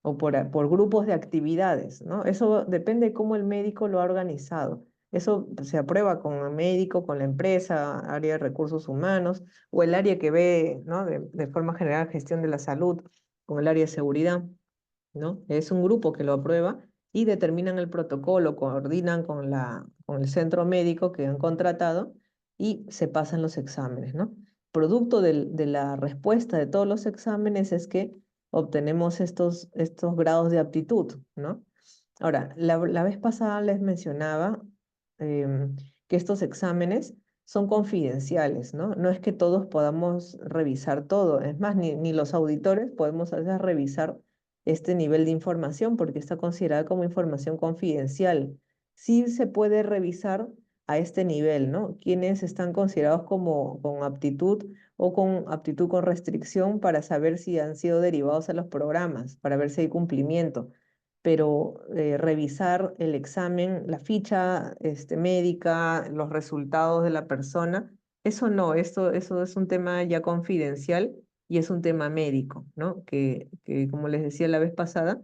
O por grupos de actividades, ¿no? Eso depende de cómo el médico lo ha organizado. Eso se aprueba con el médico, con la empresa, área de recursos humanos, o el área que ve, ¿no? De forma general, gestión de la salud, con el área de seguridad, ¿no? Es un grupo que lo aprueba y determinan el protocolo, coordinan con el centro médico que han contratado y se pasan los exámenes, ¿no? Producto de la respuesta de todos los exámenes es que obtenemos estos grados de aptitud, ¿no? Ahora, la vez pasada les mencionaba que estos exámenes son confidenciales, ¿no? No es que todos podamos revisar todo, es más, ni los auditores podemos a veces revisar este nivel de información porque está considerada como información confidencial. Sí se puede revisar a este nivel, ¿no? Quienes están considerados como con aptitud o con aptitud con restricción para saber si han sido derivados a los programas, para ver si hay cumplimiento. Pero revisar el examen, la ficha médica, los resultados de la persona, eso no, eso es un tema ya confidencial y es un tema médico, ¿no? Que como les decía la vez pasada,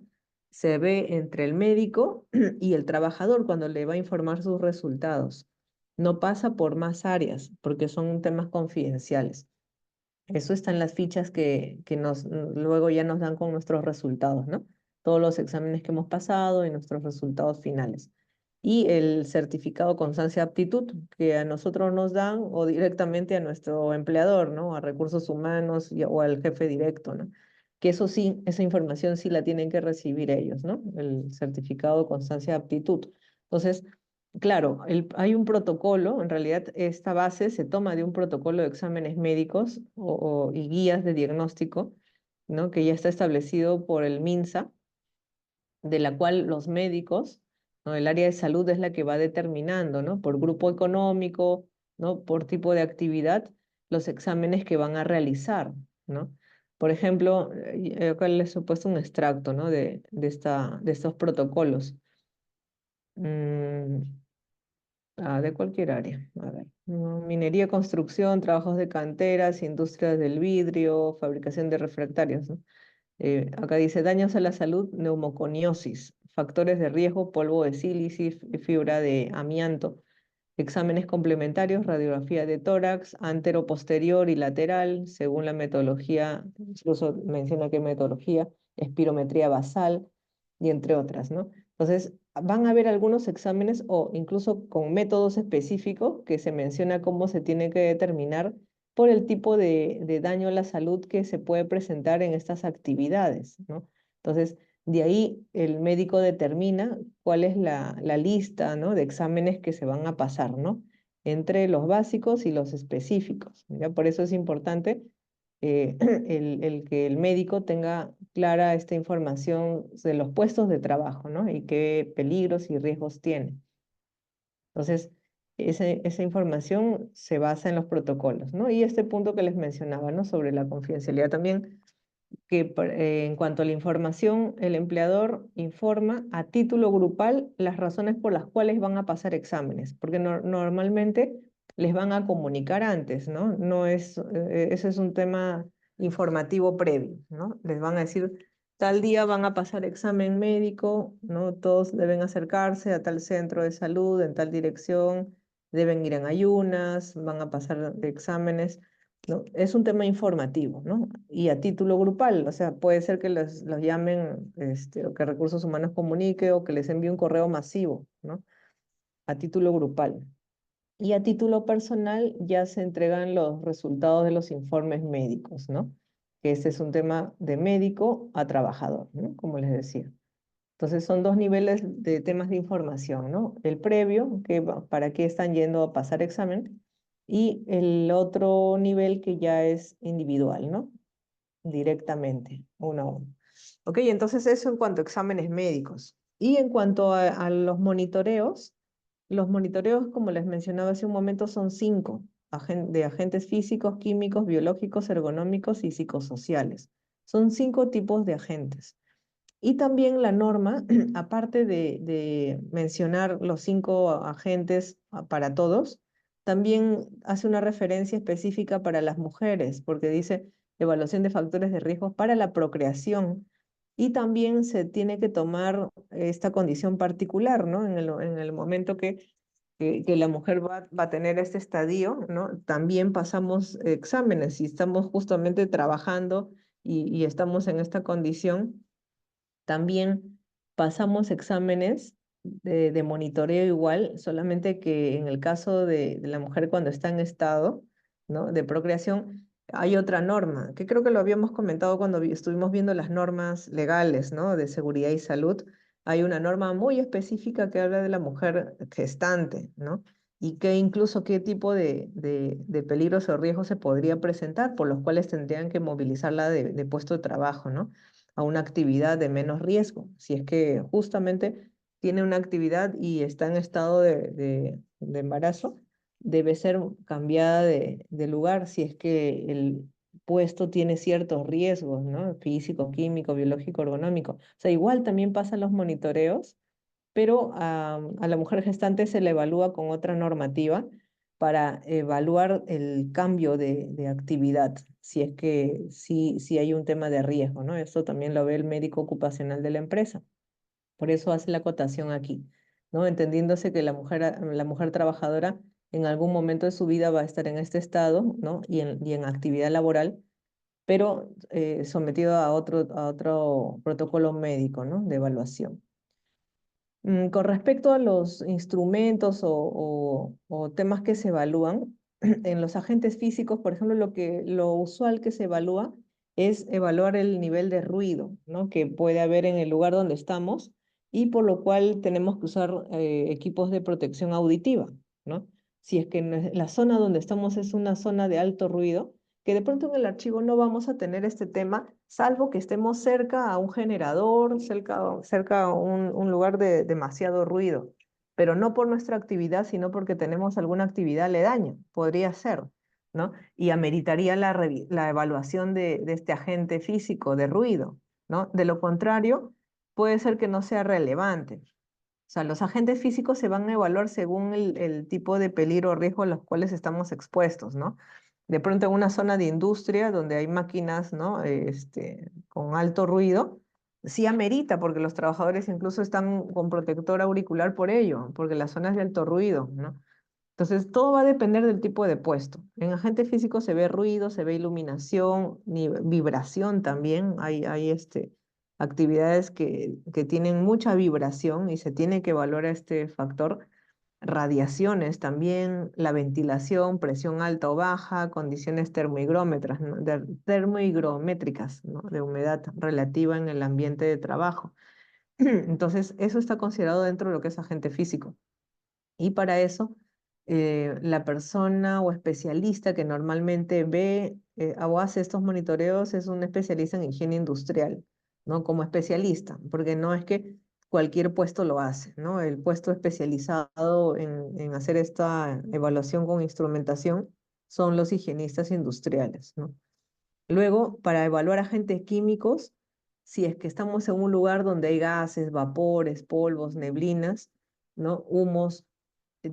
se ve entre el médico y el trabajador cuando le va a informar sus resultados. No pasa por más áreas porque son temas confidenciales. Eso está en las fichas que luego ya nos dan con nuestros resultados, ¿no? Todos los exámenes que hemos pasado y nuestros resultados finales. Y el certificado de constancia de aptitud que a nosotros nos dan o directamente a nuestro empleador, ¿no? A recursos humanos o al jefe directo, ¿no? Que eso sí, esa información sí la tienen que recibir ellos, ¿no? El certificado de constancia de aptitud. Entonces, claro, hay un protocolo, en realidad esta base se toma de un protocolo de exámenes médicos y guías de diagnóstico, ¿no? Que ya está establecido por el MINSA, de la cual los médicos, ¿no? El área de salud es la que va determinando, ¿no? Por grupo económico, ¿no? Por tipo de actividad, los exámenes que van a realizar, ¿no? Por ejemplo, acá les he puesto un extracto, ¿no? De estos protocolos. Mm, de cualquier área. A ver, minería, construcción, trabajos de canteras, industrias del vidrio, fabricación de refractarios, ¿no? Acá dice daños a la salud, neumoconiosis, factores de riesgo, polvo de sílice, fibra de amianto, exámenes complementarios, radiografía de tórax, antero, posterior y lateral, según la metodología, incluso menciona qué metodología, espirometría basal y entre otras, ¿no? Entonces, van a haber algunos exámenes o incluso con métodos específicos que se menciona cómo se tiene que determinar por el tipo de daño a la salud que se puede presentar en estas actividades, ¿no? Entonces, de ahí el médico determina cuál es la lista, ¿no? De exámenes que se van a pasar, ¿no? Entre los básicos y los específicos, ¿ya? Por eso es importante el que el médico tenga clara esta información de los puestos de trabajo, ¿no? Y qué peligros y riesgos tiene. Entonces, esa información se basa en los protocolos, ¿no? Y este punto que les mencionaba, ¿no? Sobre la confidencialidad también, que en cuanto a la información, el empleador informa a título grupal las razones por las cuales van a pasar exámenes, porque normalmente les van a comunicar antes, ¿no? No es, ese es un tema informativo previo, ¿no? Les van a decir, tal día van a pasar examen médico, ¿no? Todos deben acercarse a tal centro de salud, en tal dirección, deben ir en ayunas, van a pasar exámenes. ¿No? Es un tema informativo, ¿no? Y a título grupal, o sea, puede ser que los llamen, o que Recursos Humanos comunique o que les envíe un correo masivo, ¿no? A título grupal. Y a título personal ya se entregan los resultados de los informes médicos, ¿no? Que este es un tema de médico a trabajador, ¿no? Como les decía. Entonces son dos niveles de temas de información, ¿no? El previo, para qué están yendo a pasar examen, y el otro nivel que ya es individual, ¿no? Directamente, uno a uno. Ok, entonces eso en cuanto a exámenes médicos. Y en cuanto a los monitoreos, como les mencionaba hace un momento, son 5, de agentes físicos, químicos, biológicos, ergonómicos y psicosociales. Son 5 tipos de agentes. Y también la norma, aparte de mencionar los 5 agentes para todos, también hace una referencia específica para las mujeres, porque dice evaluación de factores de riesgo para la procreación. Y también se tiene que tomar esta condición particular, ¿no? En el momento que la mujer va a tener este estadio, ¿no? También pasamos exámenes y estamos justamente trabajando y estamos en esta condición. También pasamos exámenes de monitoreo igual, solamente que en el caso de la mujer cuando está en estado, ¿no? de procreación, hay otra norma, que creo que lo habíamos comentado cuando estuvimos viendo las normas legales, ¿no? de seguridad y salud. Hay una norma muy específica que habla de la mujer gestante, ¿no? Y que incluso qué tipo de peligros o riesgos se podría presentar, por los cuales tendrían que movilizarla de puesto de trabajo, ¿no? A una actividad de menos riesgo. Si es que justamente tiene una actividad y está en estado de embarazo, debe ser cambiada de lugar si es que el puesto tiene ciertos riesgos, ¿no? Físico, químico, biológico, ergonómico. O sea, igual también pasan los monitoreos, pero a la mujer gestante se le evalúa con otra normativa para evaluar el cambio de actividad, si es que sí hay un tema de riesgo, ¿no? Eso también lo ve el médico ocupacional de la empresa. Por eso hace la acotación aquí, ¿no? Entendiéndose que la mujer trabajadora en algún momento de su vida va a estar en este estado, ¿no? Y en actividad laboral, pero sometido a otro protocolo médico, ¿no? De evaluación. Con respecto a los instrumentos o temas que se evalúan, en los agentes físicos, por ejemplo, lo usual que se evalúa es evaluar el nivel de ruido, ¿no? que puede haber en el lugar donde estamos y por lo cual tenemos que usar equipos de protección auditiva, ¿no? Si es que la zona donde estamos es una zona de alto ruido, que de pronto en el archivo no vamos a tener este tema, salvo que estemos cerca a un generador, cerca a un lugar de demasiado ruido, pero no por nuestra actividad, sino porque tenemos alguna actividad aledaña, podría ser, ¿no? Y ameritaría la evaluación de este agente físico de ruido, ¿no? De lo contrario, puede ser que no sea relevante. O sea, los agentes físicos se van a evaluar según el tipo de peligro o riesgo a los cuales estamos expuestos, ¿no? De pronto en una zona de industria donde hay máquinas, ¿no? Con alto ruido, sí amerita, porque los trabajadores incluso están con protector auricular por ello, porque la zona es de alto ruido, ¿no? Entonces, todo va a depender del tipo de puesto. En agente físico se ve ruido, se ve iluminación, vibración también. Hay actividades que tienen mucha vibración y se tiene que evaluar este factor. Radiaciones también, la ventilación, presión alta o baja, condiciones termohigrómetras, ¿no? Termohigrométricas, ¿no? De humedad relativa en el ambiente de trabajo. Entonces, eso está considerado dentro de lo que es agente físico. Y para eso la persona o especialista que normalmente ve o hace estos monitoreos es un especialista en higiene industrial, ¿no? Como especialista, porque no es que cualquier puesto lo hace, ¿no? El puesto especializado en hacer esta evaluación con instrumentación son los higienistas industriales, ¿no? Luego, para evaluar agentes químicos, si es que estamos en un lugar donde hay gases, vapores, polvos, neblinas, ¿no? Humos,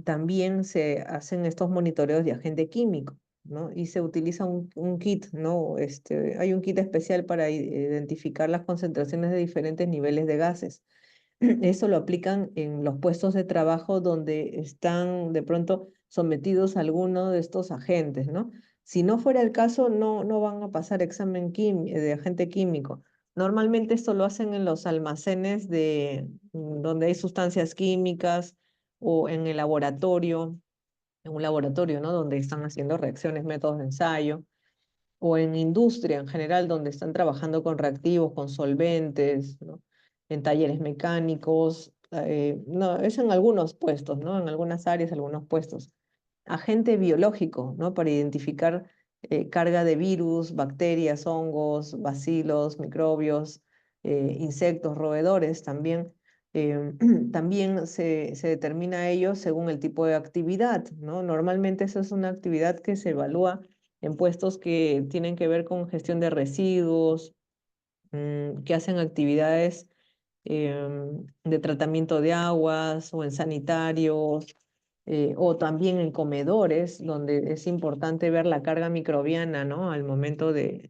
también se hacen estos monitoreos de agente químico, ¿no? Y se utiliza un kit, ¿no? Hay un kit especial para identificar las concentraciones de diferentes niveles de gases. Eso lo aplican en los puestos de trabajo donde están de pronto sometidos a alguno de estos agentes, ¿no? Si no fuera el caso, no van a pasar examen de agente químico. Normalmente esto lo hacen en los almacenes donde hay sustancias químicas o en el laboratorio, en un laboratorio, ¿no? Donde están haciendo reacciones, métodos de ensayo o en industria en general, donde están trabajando con reactivos, con solventes, ¿no? En talleres mecánicos, no, es en algunos puestos, ¿no? En algunas áreas, algunos puestos. Agente biológico, ¿no? Para identificar carga de virus, bacterias, hongos, bacilos, microbios, insectos, roedores también. También se determina ello según el tipo de actividad, ¿no? Normalmente eso es una actividad que se evalúa en puestos que tienen que ver con gestión de residuos, que hacen actividades de tratamiento de aguas o en sanitarios, o también en comedores, donde es importante ver la carga microbiana, ¿no? Al momento de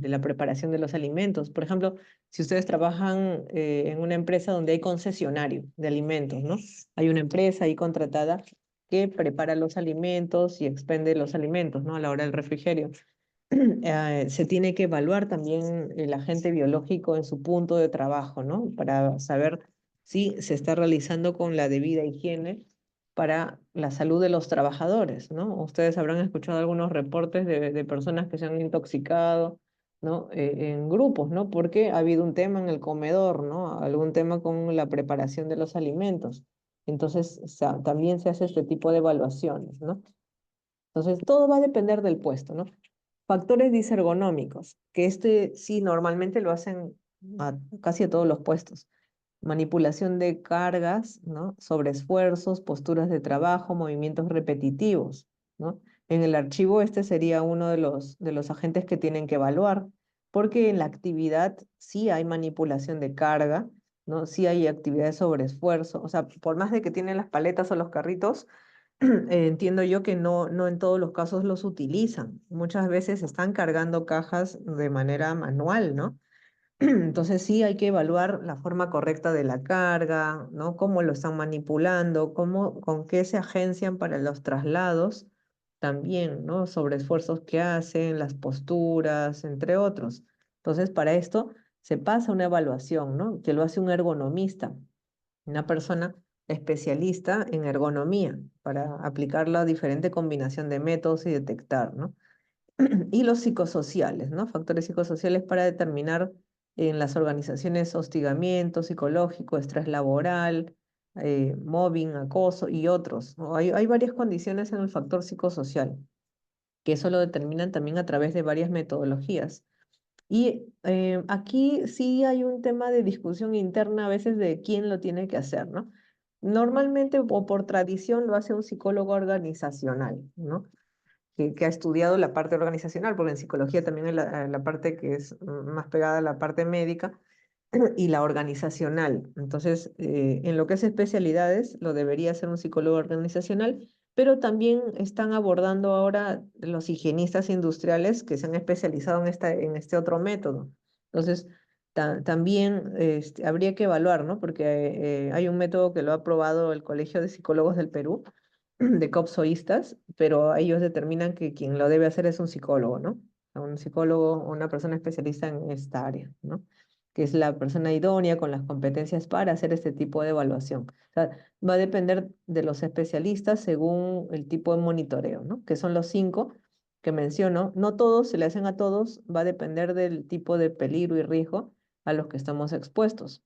la preparación de los alimentos. Por ejemplo, si ustedes trabajan en una empresa donde hay concesionario de alimentos, ¿no? Hay una empresa ahí contratada que prepara los alimentos y expende los alimentos, ¿no? A la hora del refrigerio. Se tiene que evaluar también el agente biológico en su punto de trabajo, ¿no? Para saber si se está realizando con la debida higiene para la salud de los trabajadores, ¿no? Ustedes habrán escuchado algunos reportes de personas que se han intoxicado, ¿no? En grupos, ¿no? Porque ha habido un tema en el comedor, ¿no? Algún tema con la preparación de los alimentos. Entonces, también se hace este tipo de evaluaciones, ¿no? Entonces, todo va a depender del puesto, ¿no? Factores disergonómicos, que sí normalmente lo hacen casi a todos los puestos. Manipulación de cargas, ¿no? Sobreesfuerzos, posturas de trabajo, movimientos repetitivos, ¿no? En el archivo este sería uno de los agentes que tienen que evaluar, porque en la actividad sí hay manipulación de carga, ¿no? Sí hay actividad de sobreesfuerzo, o sea, por más de que tienen las paletas o los carritos, entiendo yo que no en todos los casos los utilizan. Muchas veces están cargando cajas de manera manual, ¿no? Entonces sí hay que evaluar la forma correcta de la carga, ¿no? Cómo lo están manipulando, con qué se agencian para los traslados, también, ¿no? Sobre esfuerzos que hacen, las posturas, entre otros. Entonces, para esto se pasa una evaluación, ¿no? Que lo hace un ergonomista, una persona especialista en ergonomía para aplicar la diferente combinación de métodos y detectar, ¿no? Y los psicosociales, ¿no? Factores psicosociales para determinar en las organizaciones hostigamiento psicológico, estrés laboral, mobbing, acoso y otros, ¿no? Hay varias condiciones en el factor psicosocial, que eso lo determinan también a través de varias metodologías. Y aquí sí hay un tema de discusión interna a veces de quién lo tiene que hacer, ¿no? Normalmente o por tradición lo hace un psicólogo organizacional, ¿no? Que ha estudiado la parte organizacional, porque en psicología también hay la parte que es más pegada a la parte médica y la organizacional. Entonces, en lo que es especialidades, lo debería hacer un psicólogo organizacional, pero también están abordando ahora los higienistas industriales que se han especializado en este otro método. Entonces, también habría que evaluar, ¿no? Porque hay un método que lo ha aprobado el Colegio de Psicólogos del Perú, de COPSOístas, pero ellos determinan que quien lo debe hacer es un psicólogo, ¿no? Un psicólogo o una persona especialista en esta área, ¿no? Que es la persona idónea con las competencias para hacer este tipo de evaluación. O sea, va a depender de los especialistas según el tipo de monitoreo, ¿no? Que son los 5 que menciono. No todos se le hacen a todos, va a depender del tipo de peligro y riesgo a los que estamos expuestos.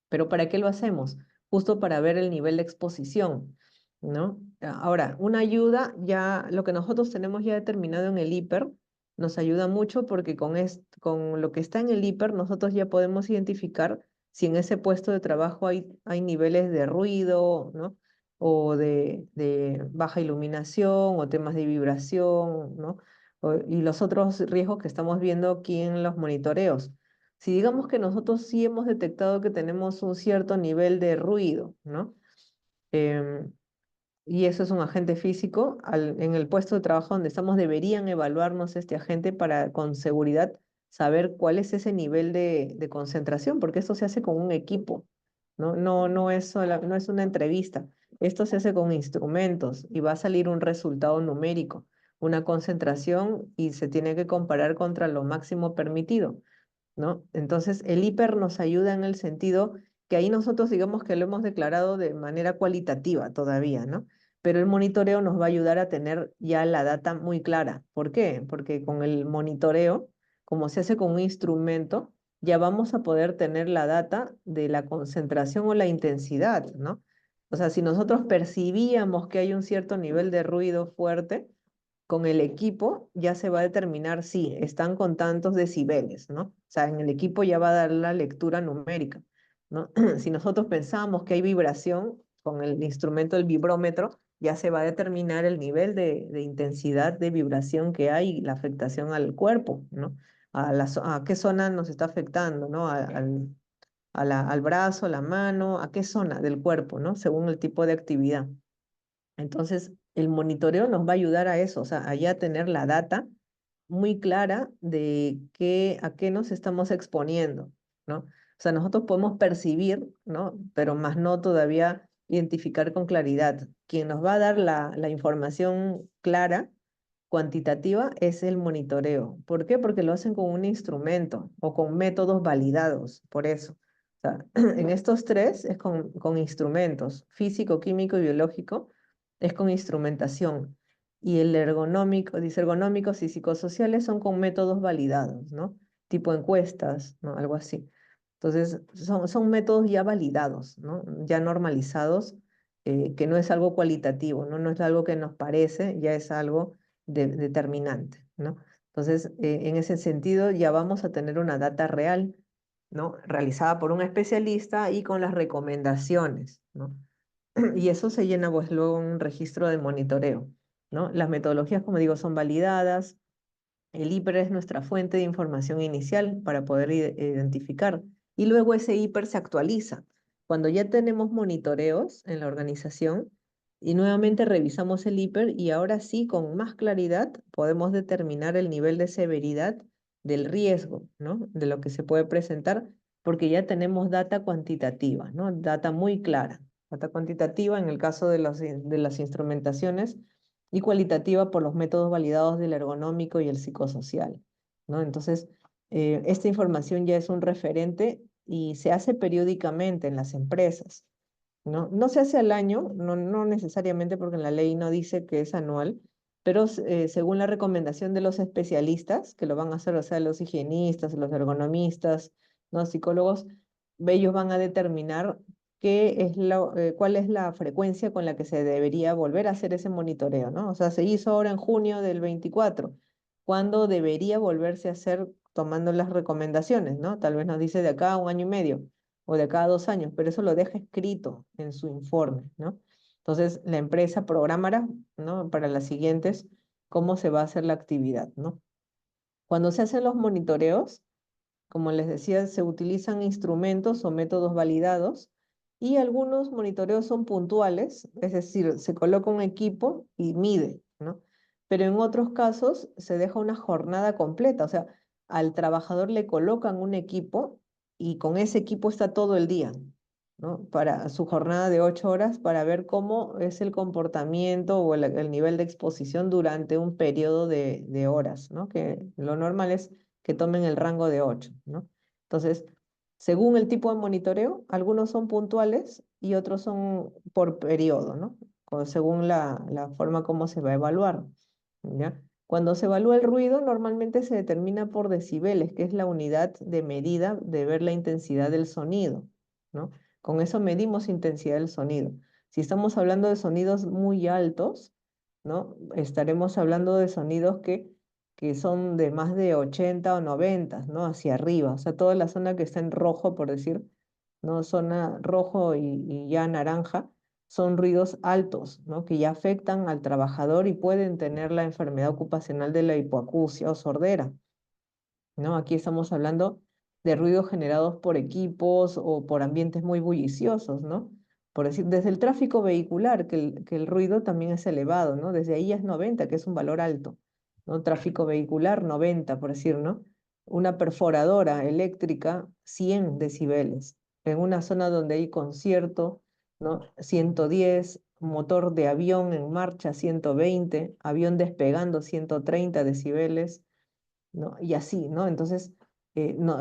Pero ¿para qué lo hacemos? Justo para ver el nivel de exposición. ¿no? Ahora, una ayuda, ya lo que nosotros tenemos ya determinado en el hiper, nos ayuda mucho porque con lo que está en el hiper, nosotros ya podemos identificar si en ese puesto de trabajo hay niveles de ruido, ¿no? O de baja iluminación o temas de vibración, ¿no? Y los otros riesgos que estamos viendo aquí en los monitoreos. Si digamos que nosotros sí hemos detectado que tenemos un cierto nivel de ruido, ¿no? Em, y eso es un agente físico. En el puesto de trabajo donde estamos deberían evaluarnos este agente para con seguridad saber cuál es ese nivel de concentración, porque esto se hace con un equipo, ¿no? No es no es una entrevista. Esto se hace con instrumentos y va a salir un resultado numérico, una concentración y se tiene que comparar contra lo máximo permitido, ¿no? Entonces, el hiper nos ayuda en el sentido que ahí nosotros digamos que lo hemos declarado de manera cualitativa todavía, ¿no? Pero el monitoreo nos va a ayudar a tener ya la data muy clara. ¿Por qué? Porque con el monitoreo, como se hace con un instrumento, ya vamos a poder tener la data de la concentración o la intensidad, ¿no? O sea, si nosotros percibíamos que hay un cierto nivel de ruido fuerte, con el equipo ya se va a determinar si están con tantos decibeles, ¿no? O sea, en el equipo ya va a dar la lectura numérica, ¿no? Si nosotros pensamos que hay vibración, con el instrumento del vibrómetro, ya se va a determinar el nivel de intensidad de vibración que hay y la afectación al cuerpo, ¿no? A qué zona nos está afectando, ¿no? Al brazo, a la mano, a qué zona del cuerpo, ¿no? Según el tipo de actividad. Entonces, el monitoreo nos va a ayudar a eso, o sea, a ya tener la data muy clara de a qué nos estamos exponiendo, ¿no? O sea, nosotros podemos percibir, ¿no? Pero más no todavía identificar con claridad. Quien nos va a dar la información clara, cuantitativa, es el monitoreo. ¿Por qué? Porque lo hacen con un instrumento o con métodos validados, por eso. O sea, en estos tres es con instrumentos, físico, químico y biológico, es con instrumentación. Y el ergonómico, disergonómicos y psicosociales son con métodos validados, ¿no? Tipo encuestas, ¿no? Algo así. Entonces, son métodos ya validados, ¿no? Ya normalizados, que no es algo cualitativo, ¿no? No es algo que nos parece, ya es algo determinante, ¿no? Entonces, en ese sentido, ya vamos a tener una data real, ¿no? Realizada por un especialista y con las recomendaciones, ¿no? Y eso se llena pues luego en un registro de monitoreo, ¿no? Las metodologías, como digo, son validadas. El hiper es nuestra fuente de información inicial para poder identificar. Y luego ese hiper se actualiza. Cuando ya tenemos monitoreos en la organización y nuevamente revisamos el hiper y ahora sí, con más claridad, podemos determinar el nivel de severidad del riesgo, ¿no? De lo que se puede presentar, porque ya tenemos data cuantitativa, ¿no? Data muy clara. Data cuantitativa en el caso de de las instrumentaciones y cualitativa por los métodos validados del ergonómico y el psicosocial, ¿no? Entonces, esta información ya es un referente y se hace periódicamente en las empresas, ¿no? No se hace al año, no necesariamente porque en la ley no dice que es anual, pero según la recomendación de los especialistas, que lo van a hacer, o sea, los higienistas, los ergonomistas, ¿no? Psicólogos, ellos van a determinar cuál es la frecuencia con la que se debería volver a hacer ese monitoreo, ¿no? O sea, se hizo ahora en junio del 24, ¿cuándo debería volverse a hacer tomando las recomendaciones, ¿no? Tal vez nos dice de acá a un año y medio o de cada 2 años, pero eso lo deja escrito en su informe, ¿no? Entonces, la empresa programará, ¿no? Para las siguientes, cómo se va a hacer la actividad, ¿no? Cuando se hacen los monitoreos, como les decía, se utilizan instrumentos o métodos validados y algunos monitoreos son puntuales, es decir, se coloca un equipo y mide, ¿no? Pero en otros casos se deja una jornada completa, o sea, al trabajador le colocan un equipo y con ese equipo está todo el día, ¿no? Para su jornada de 8 horas para ver cómo es el comportamiento o el nivel de exposición durante un periodo de horas, ¿no? Que lo normal es que tomen el rango de 8, ¿no? Entonces, según el tipo de monitoreo, algunos son puntuales y otros son por periodo, ¿no? Según la forma como se va a evaluar, ¿ya? Cuando se evalúa el ruido, normalmente se determina por decibeles, que es la unidad de medida de ver la intensidad del sonido, ¿no? Con eso medimos intensidad del sonido. Si estamos hablando de sonidos muy altos, ¿no? Estaremos hablando de sonidos que son de más de 80 o 90, ¿no? Hacia arriba, o sea, toda la zona que está en rojo, por decir, ¿no? Zona rojo y ya naranja, son ruidos altos, ¿no? Que ya afectan al trabajador y pueden tener la enfermedad ocupacional de la hipoacusia o sordera, ¿no? Aquí estamos hablando de ruidos generados por equipos o por ambientes muy bulliciosos, ¿no? Por decir, desde el tráfico vehicular, que el ruido también es elevado, ¿no? Desde ahí es 90, que es un valor alto, ¿no? Tráfico vehicular, 90, por decir, ¿no? Una perforadora eléctrica, 100 decibeles. En una zona donde hay concierto, ¿no? 110, motor de avión en marcha, 120, avión despegando, 130 decibeles, ¿no? Y así, ¿no? Entonces,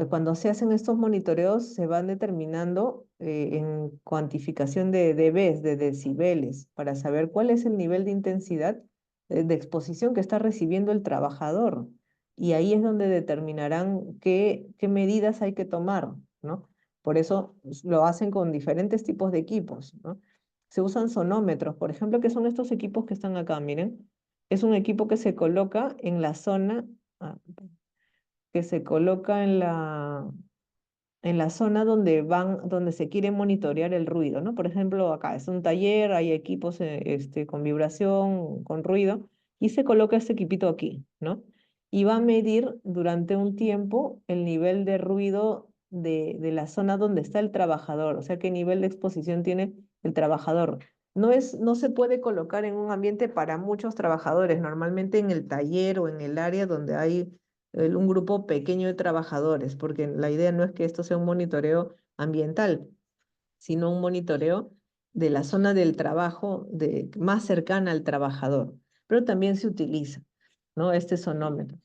cuando se hacen estos monitoreos, se van determinando en cuantificación de dBs, de decibeles, para saber cuál es el nivel de intensidad de exposición que está recibiendo el trabajador. Y ahí es donde determinarán qué medidas hay que tomar, ¿no? Por eso lo hacen con diferentes tipos de equipos, ¿no? Se usan sonómetros, por ejemplo, que son estos equipos que están acá, miren. Es un equipo que se coloca en la zona, ah, que se coloca en la zona donde se quiere monitorear el ruido, ¿no? Por ejemplo, acá es un taller, hay equipos con vibración, con ruido, y se coloca este equipito aquí, ¿no? Y va a medir durante un tiempo el nivel de ruido de la zona donde está el trabajador, o sea, qué nivel de exposición tiene el trabajador. No se puede colocar en un ambiente para muchos trabajadores, normalmente en el taller o en el área donde hay un grupo pequeño de trabajadores, porque la idea no es que esto sea un monitoreo ambiental, sino un monitoreo de la zona del trabajo más cercana al trabajador. Pero también se utiliza, ¿no? Este sonómetro.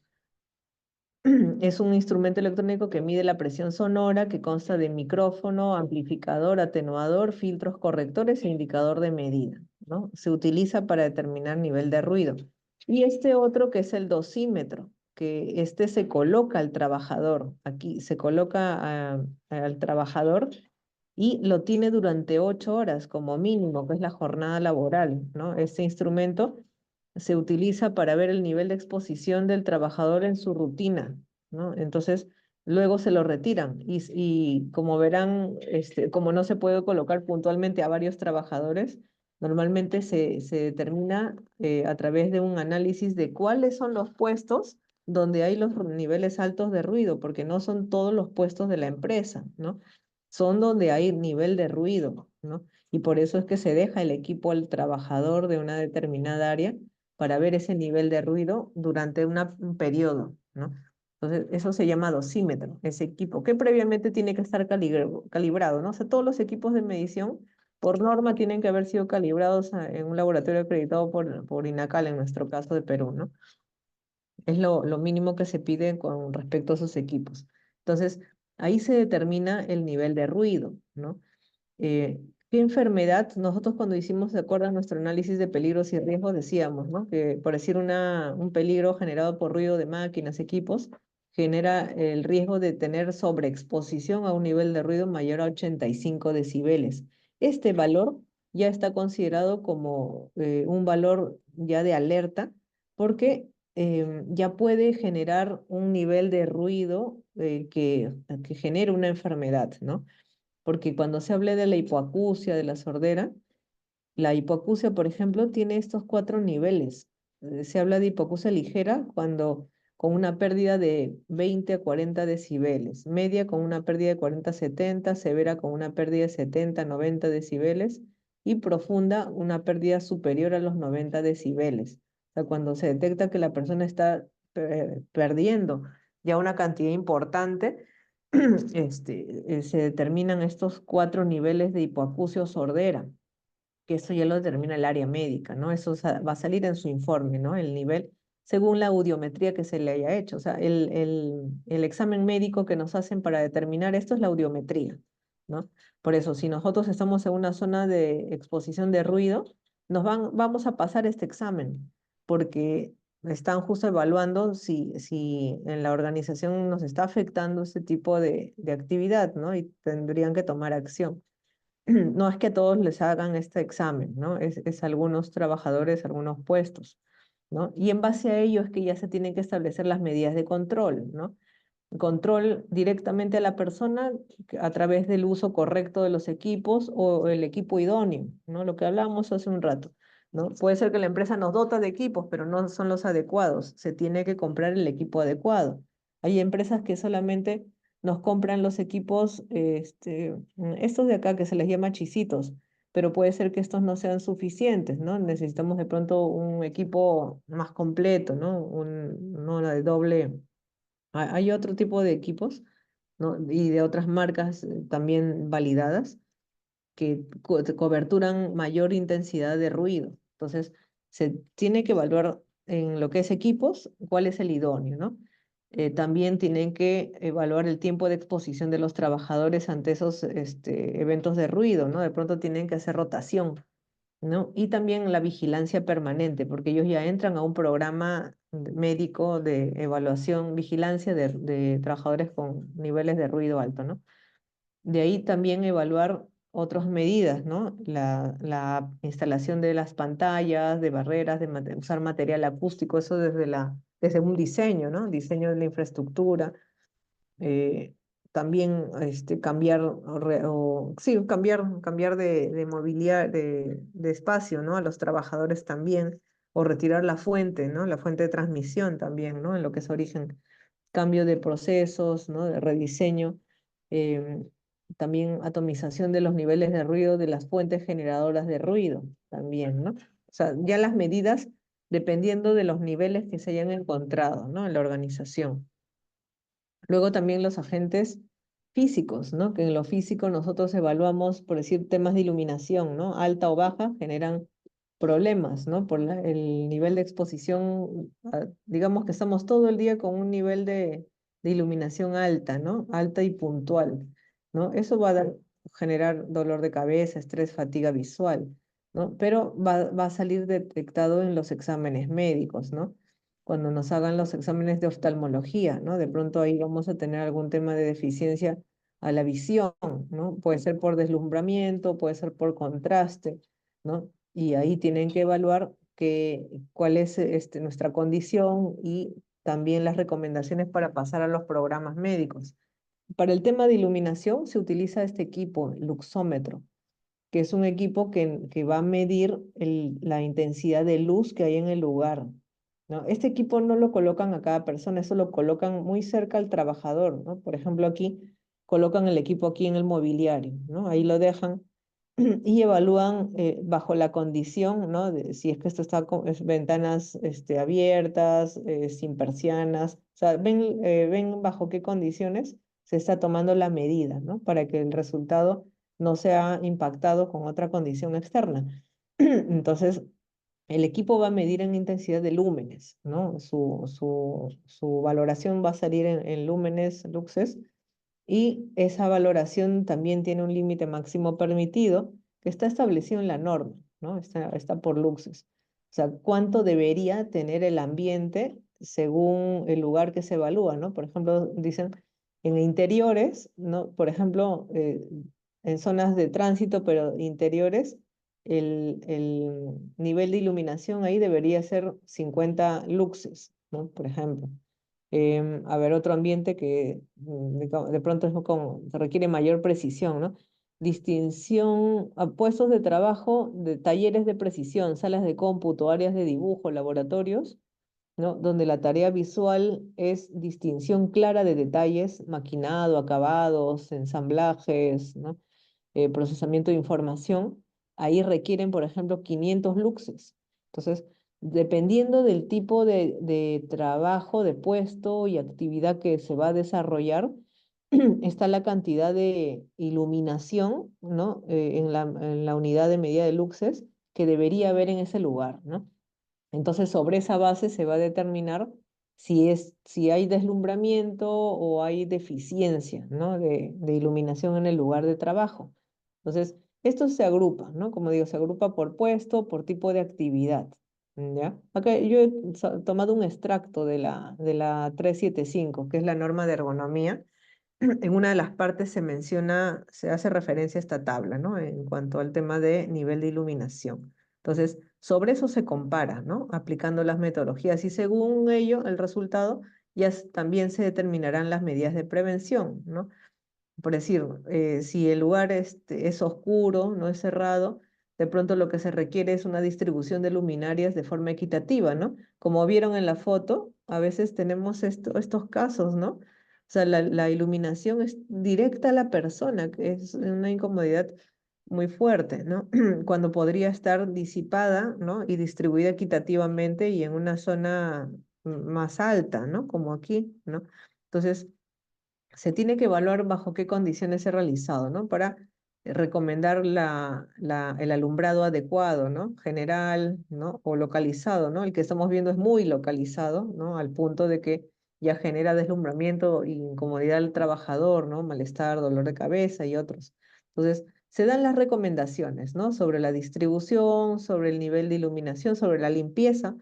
Es un instrumento electrónico que mide la presión sonora, que consta de micrófono, amplificador, atenuador, filtros correctores e indicador de medida, ¿no? Se utiliza para determinar nivel de ruido. Y este otro que es el dosímetro, que este se coloca al trabajador, aquí se coloca al trabajador y lo tiene durante 8 horas como mínimo, que es la jornada laboral, ¿no? Este instrumento se utiliza para ver el nivel de exposición del trabajador en su rutina, ¿no? Entonces, luego se lo retiran y como verán, como no se puede colocar puntualmente a varios trabajadores, normalmente se determina a través de un análisis de cuáles son los puestos donde hay los niveles altos de ruido, porque no son todos los puestos de la empresa, ¿no? Son donde hay nivel de ruido, ¿no? Y por eso es que se deja el equipo al trabajador de una determinada área para ver ese nivel de ruido durante un periodo, ¿no? Entonces, eso se llama dosímetro, ese equipo, que previamente tiene que estar calibrado, ¿no? O sea, todos los equipos de medición, por norma, tienen que haber sido calibrados en un laboratorio acreditado por INACAL, en nuestro caso de Perú, ¿no? Es lo mínimo que se pide con respecto a esos equipos. Entonces, ahí se determina el nivel de ruido, ¿no? eh, ¿Qué enfermedad? Nosotros cuando hicimos, de acuerdo a nuestro análisis de peligros y riesgos, decíamos, ¿no? Que por decir un peligro generado por ruido de máquinas, equipos, genera el riesgo de tener sobreexposición a un nivel de ruido mayor a 85 decibeles. Este valor ya está considerado como un valor ya de alerta porque ya puede generar un nivel de ruido que genere una enfermedad, ¿no? Porque cuando se habla de la hipoacusia, de la sordera, la hipoacusia, por ejemplo, tiene estos 4 niveles. Se habla de hipoacusia ligera cuando con una pérdida de 20 a 40 decibeles, media con una pérdida de 40 a 70, severa con una pérdida de 70 a 90 decibeles y profunda una pérdida superior a los 90 decibeles. O sea, cuando se detecta que la persona está perdiendo ya una cantidad importante, se determinan estos 4 niveles de hipoacusia o sordera, que eso ya lo determina el área médica, ¿no? Eso va a salir en su informe, ¿no? El nivel según la audiometría que se le haya hecho. O sea, el examen médico que nos hacen para determinar esto es la audiometría, ¿no? Por eso, si nosotros estamos en una zona de exposición de ruido, vamos a pasar este examen, porque están justo evaluando si en la organización nos está afectando este tipo de actividad, ¿no? Y tendrían que tomar acción. no es que todos les hagan este examen, ¿no? Es algunos trabajadores, algunos puestos, ¿no? Y en base a ello es que ya se tienen que establecer las medidas de control, ¿no? Control directamente a la persona a través del uso correcto de los equipos o el equipo idóneo, ¿no? Lo que hablábamos hace un rato, ¿no? Puede ser que la empresa nos dota de equipos, pero no son los adecuados. Se tiene que comprar el equipo adecuado. Hay empresas que solamente nos compran los equipos, estos de acá que se les llama chisitos, pero puede ser que estos no sean suficientes, ¿no? Necesitamos de pronto un equipo más completo, ¿no? No de doble. Hay otro tipo de equipos, ¿no? Y de otras marcas también validadas que coberturan mayor intensidad de ruido. Entonces, se tiene que evaluar en lo que es equipos cuál es el idóneo, ¿no? También tienen que evaluar el tiempo de exposición de los trabajadores ante esos eventos de ruido, ¿no? De pronto tienen que hacer rotación, ¿no? Y también la vigilancia permanente, porque ellos ya entran a un programa médico de evaluación, vigilancia de trabajadores con niveles de ruido alto, ¿no? De ahí también evaluar otras medidas, ¿no? La instalación de las pantallas, de barreras, de usar material acústico, eso desde un diseño, ¿no? Diseño de la infraestructura, también cambiar, sí, cambiar de mobiliario, de espacio, ¿no? A los trabajadores también, o retirar la fuente, ¿no? La fuente de transmisión también, ¿no? En lo que es origen, cambio de procesos, ¿no? De rediseño, em, también atomización de los niveles de ruido de las fuentes generadoras de ruido también, ¿no? O sea, ya las medidas dependiendo de los niveles que se hayan encontrado, ¿no? En la organización. Luego también los agentes físicos, ¿no? Que en lo físico nosotros evaluamos, por decir, temas de iluminación, ¿no? Alta o baja generan problemas, ¿no? Por el nivel de exposición, digamos que estamos todo el día con un nivel de iluminación alta, ¿no? Alta y puntual, ¿no? Eso va a generar dolor de cabeza, estrés, fatiga visual, ¿no? Pero va a salir detectado en los exámenes médicos, ¿no? Cuando nos hagan los exámenes de oftalmología, ¿no? De pronto ahí vamos a tener algún tema de deficiencia a la visión, ¿no? Puede ser por deslumbramiento, puede ser por contraste, ¿no? Y ahí tienen que evaluar cuál es nuestra condición y también las recomendaciones para pasar a los programas médicos. Para el tema de iluminación se utiliza este equipo, el luxómetro, que es un equipo que va a medir la intensidad de luz que hay en el lugar, ¿no? Este equipo no lo colocan a cada persona, eso lo colocan muy cerca al trabajador, ¿no? Por ejemplo, aquí colocan el equipo aquí en el mobiliario, ¿no? Ahí lo dejan y evalúan bajo la condición, ¿no? De si es que esto está con ventanas abiertas, sin persianas, o sea, ven bajo qué condiciones se está tomando la medida, ¿no? Para que el resultado no sea impactado con otra condición externa. Entonces, el equipo va a medir en intensidad de lúmenes, ¿no? Su valoración va a salir en lúmenes, luxes, y esa valoración también tiene un límite máximo permitido que está establecido en la norma, ¿no? Está por luxes. O sea, cuánto debería tener el ambiente según el lugar que se evalúa, ¿no? Por ejemplo, dicen en interiores, ¿no? Por ejemplo, en zonas de tránsito, pero interiores, el nivel de iluminación ahí debería ser 50 luxes, ¿no? Por ejemplo. A ver, otro ambiente que de pronto requiere mayor precisión, ¿no? Distinción a puestos de trabajo de talleres de precisión, salas de cómputo, áreas de dibujo, laboratorios, ¿no? Donde la tarea visual es distinción clara de detalles, maquinado, acabados, ensamblajes, ¿no? Procesamiento de información, ahí requieren, por ejemplo, 500 luxes. Entonces, dependiendo del tipo de trabajo, de puesto y actividad que se va a desarrollar, está la cantidad de iluminación, ¿no? En la unidad de medida de luxes que debería haber en ese lugar, ¿no? Entonces, sobre esa base se va a determinar si hay deslumbramiento o hay deficiencia, ¿no? de iluminación en el lugar de trabajo. Entonces, esto se agrupa, ¿no? Como digo, se agrupa por puesto, por tipo de actividad, ¿ya? Acá yo he tomado un extracto de la 375, que es la norma de ergonomía, en una de las partes se menciona, se hace referencia a esta tabla, ¿no? En cuanto al tema de nivel de iluminación. Entonces, sobre eso se compara, ¿no? Aplicando las metodologías y según ello, el resultado, también se determinarán las medidas de prevención, ¿no? Por decir, si el lugar es oscuro, no es cerrado, de pronto lo que se requiere es una distribución de luminarias de forma equitativa, ¿no? Como vieron en la foto, a veces tenemos estos casos, ¿no? O sea, la iluminación es directa a la persona, que es una incomodidad muy fuerte, ¿no? Cuando podría estar disipada, ¿no? Y distribuida equitativamente y en una zona más alta, ¿no? Como aquí, ¿no? Entonces, se tiene que evaluar bajo qué condiciones se ha realizado, ¿no? Para recomendar el alumbrado adecuado, ¿no? General, ¿no? O localizado, ¿no? El que estamos viendo es muy localizado, ¿no? Al punto de que ya genera deslumbramiento e incomodidad al trabajador, ¿no? Malestar, dolor de cabeza y otros. Entonces, se dan las recomendaciones, ¿no? Sobre la distribución, sobre el nivel de iluminación, sobre la limpieza,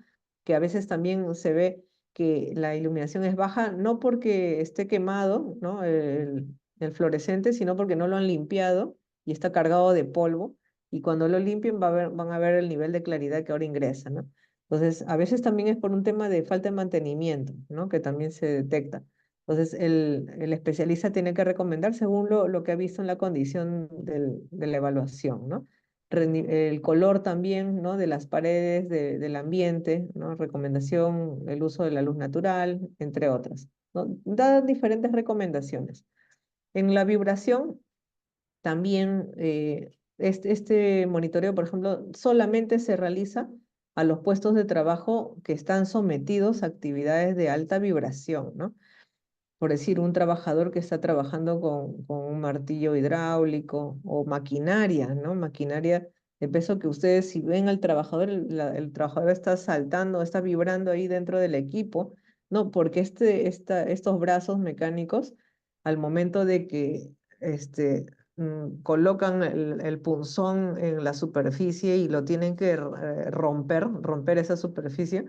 que a veces también se ve que la iluminación es baja, no porque esté quemado, ¿no? El fluorescente, sino porque no lo han limpiado y está cargado de polvo, y cuando lo limpien van a ver el nivel de claridad que ahora ingresa, ¿no? Entonces, a veces también es por un tema de falta de mantenimiento, ¿no? Que también se detecta. Entonces, el especialista tiene que recomendar según lo que ha visto en la condición de la evaluación, ¿no? El color también, ¿no? De las paredes, del ambiente, ¿no? Recomendación, el uso de la luz natural, entre otras, ¿no? Da diferentes recomendaciones. En la vibración, también este monitoreo, por ejemplo, solamente se realiza a los puestos de trabajo que están sometidos a actividades de alta vibración, ¿no? Por decir, un trabajador que está trabajando con un martillo hidráulico o maquinaria, ¿no? Maquinaria de peso que ustedes, si ven al trabajador, el trabajador está saltando, está vibrando ahí dentro del equipo, ¿no? Porque estos brazos mecánicos, al momento de que colocan el punzón en la superficie y lo tienen que romper esa superficie,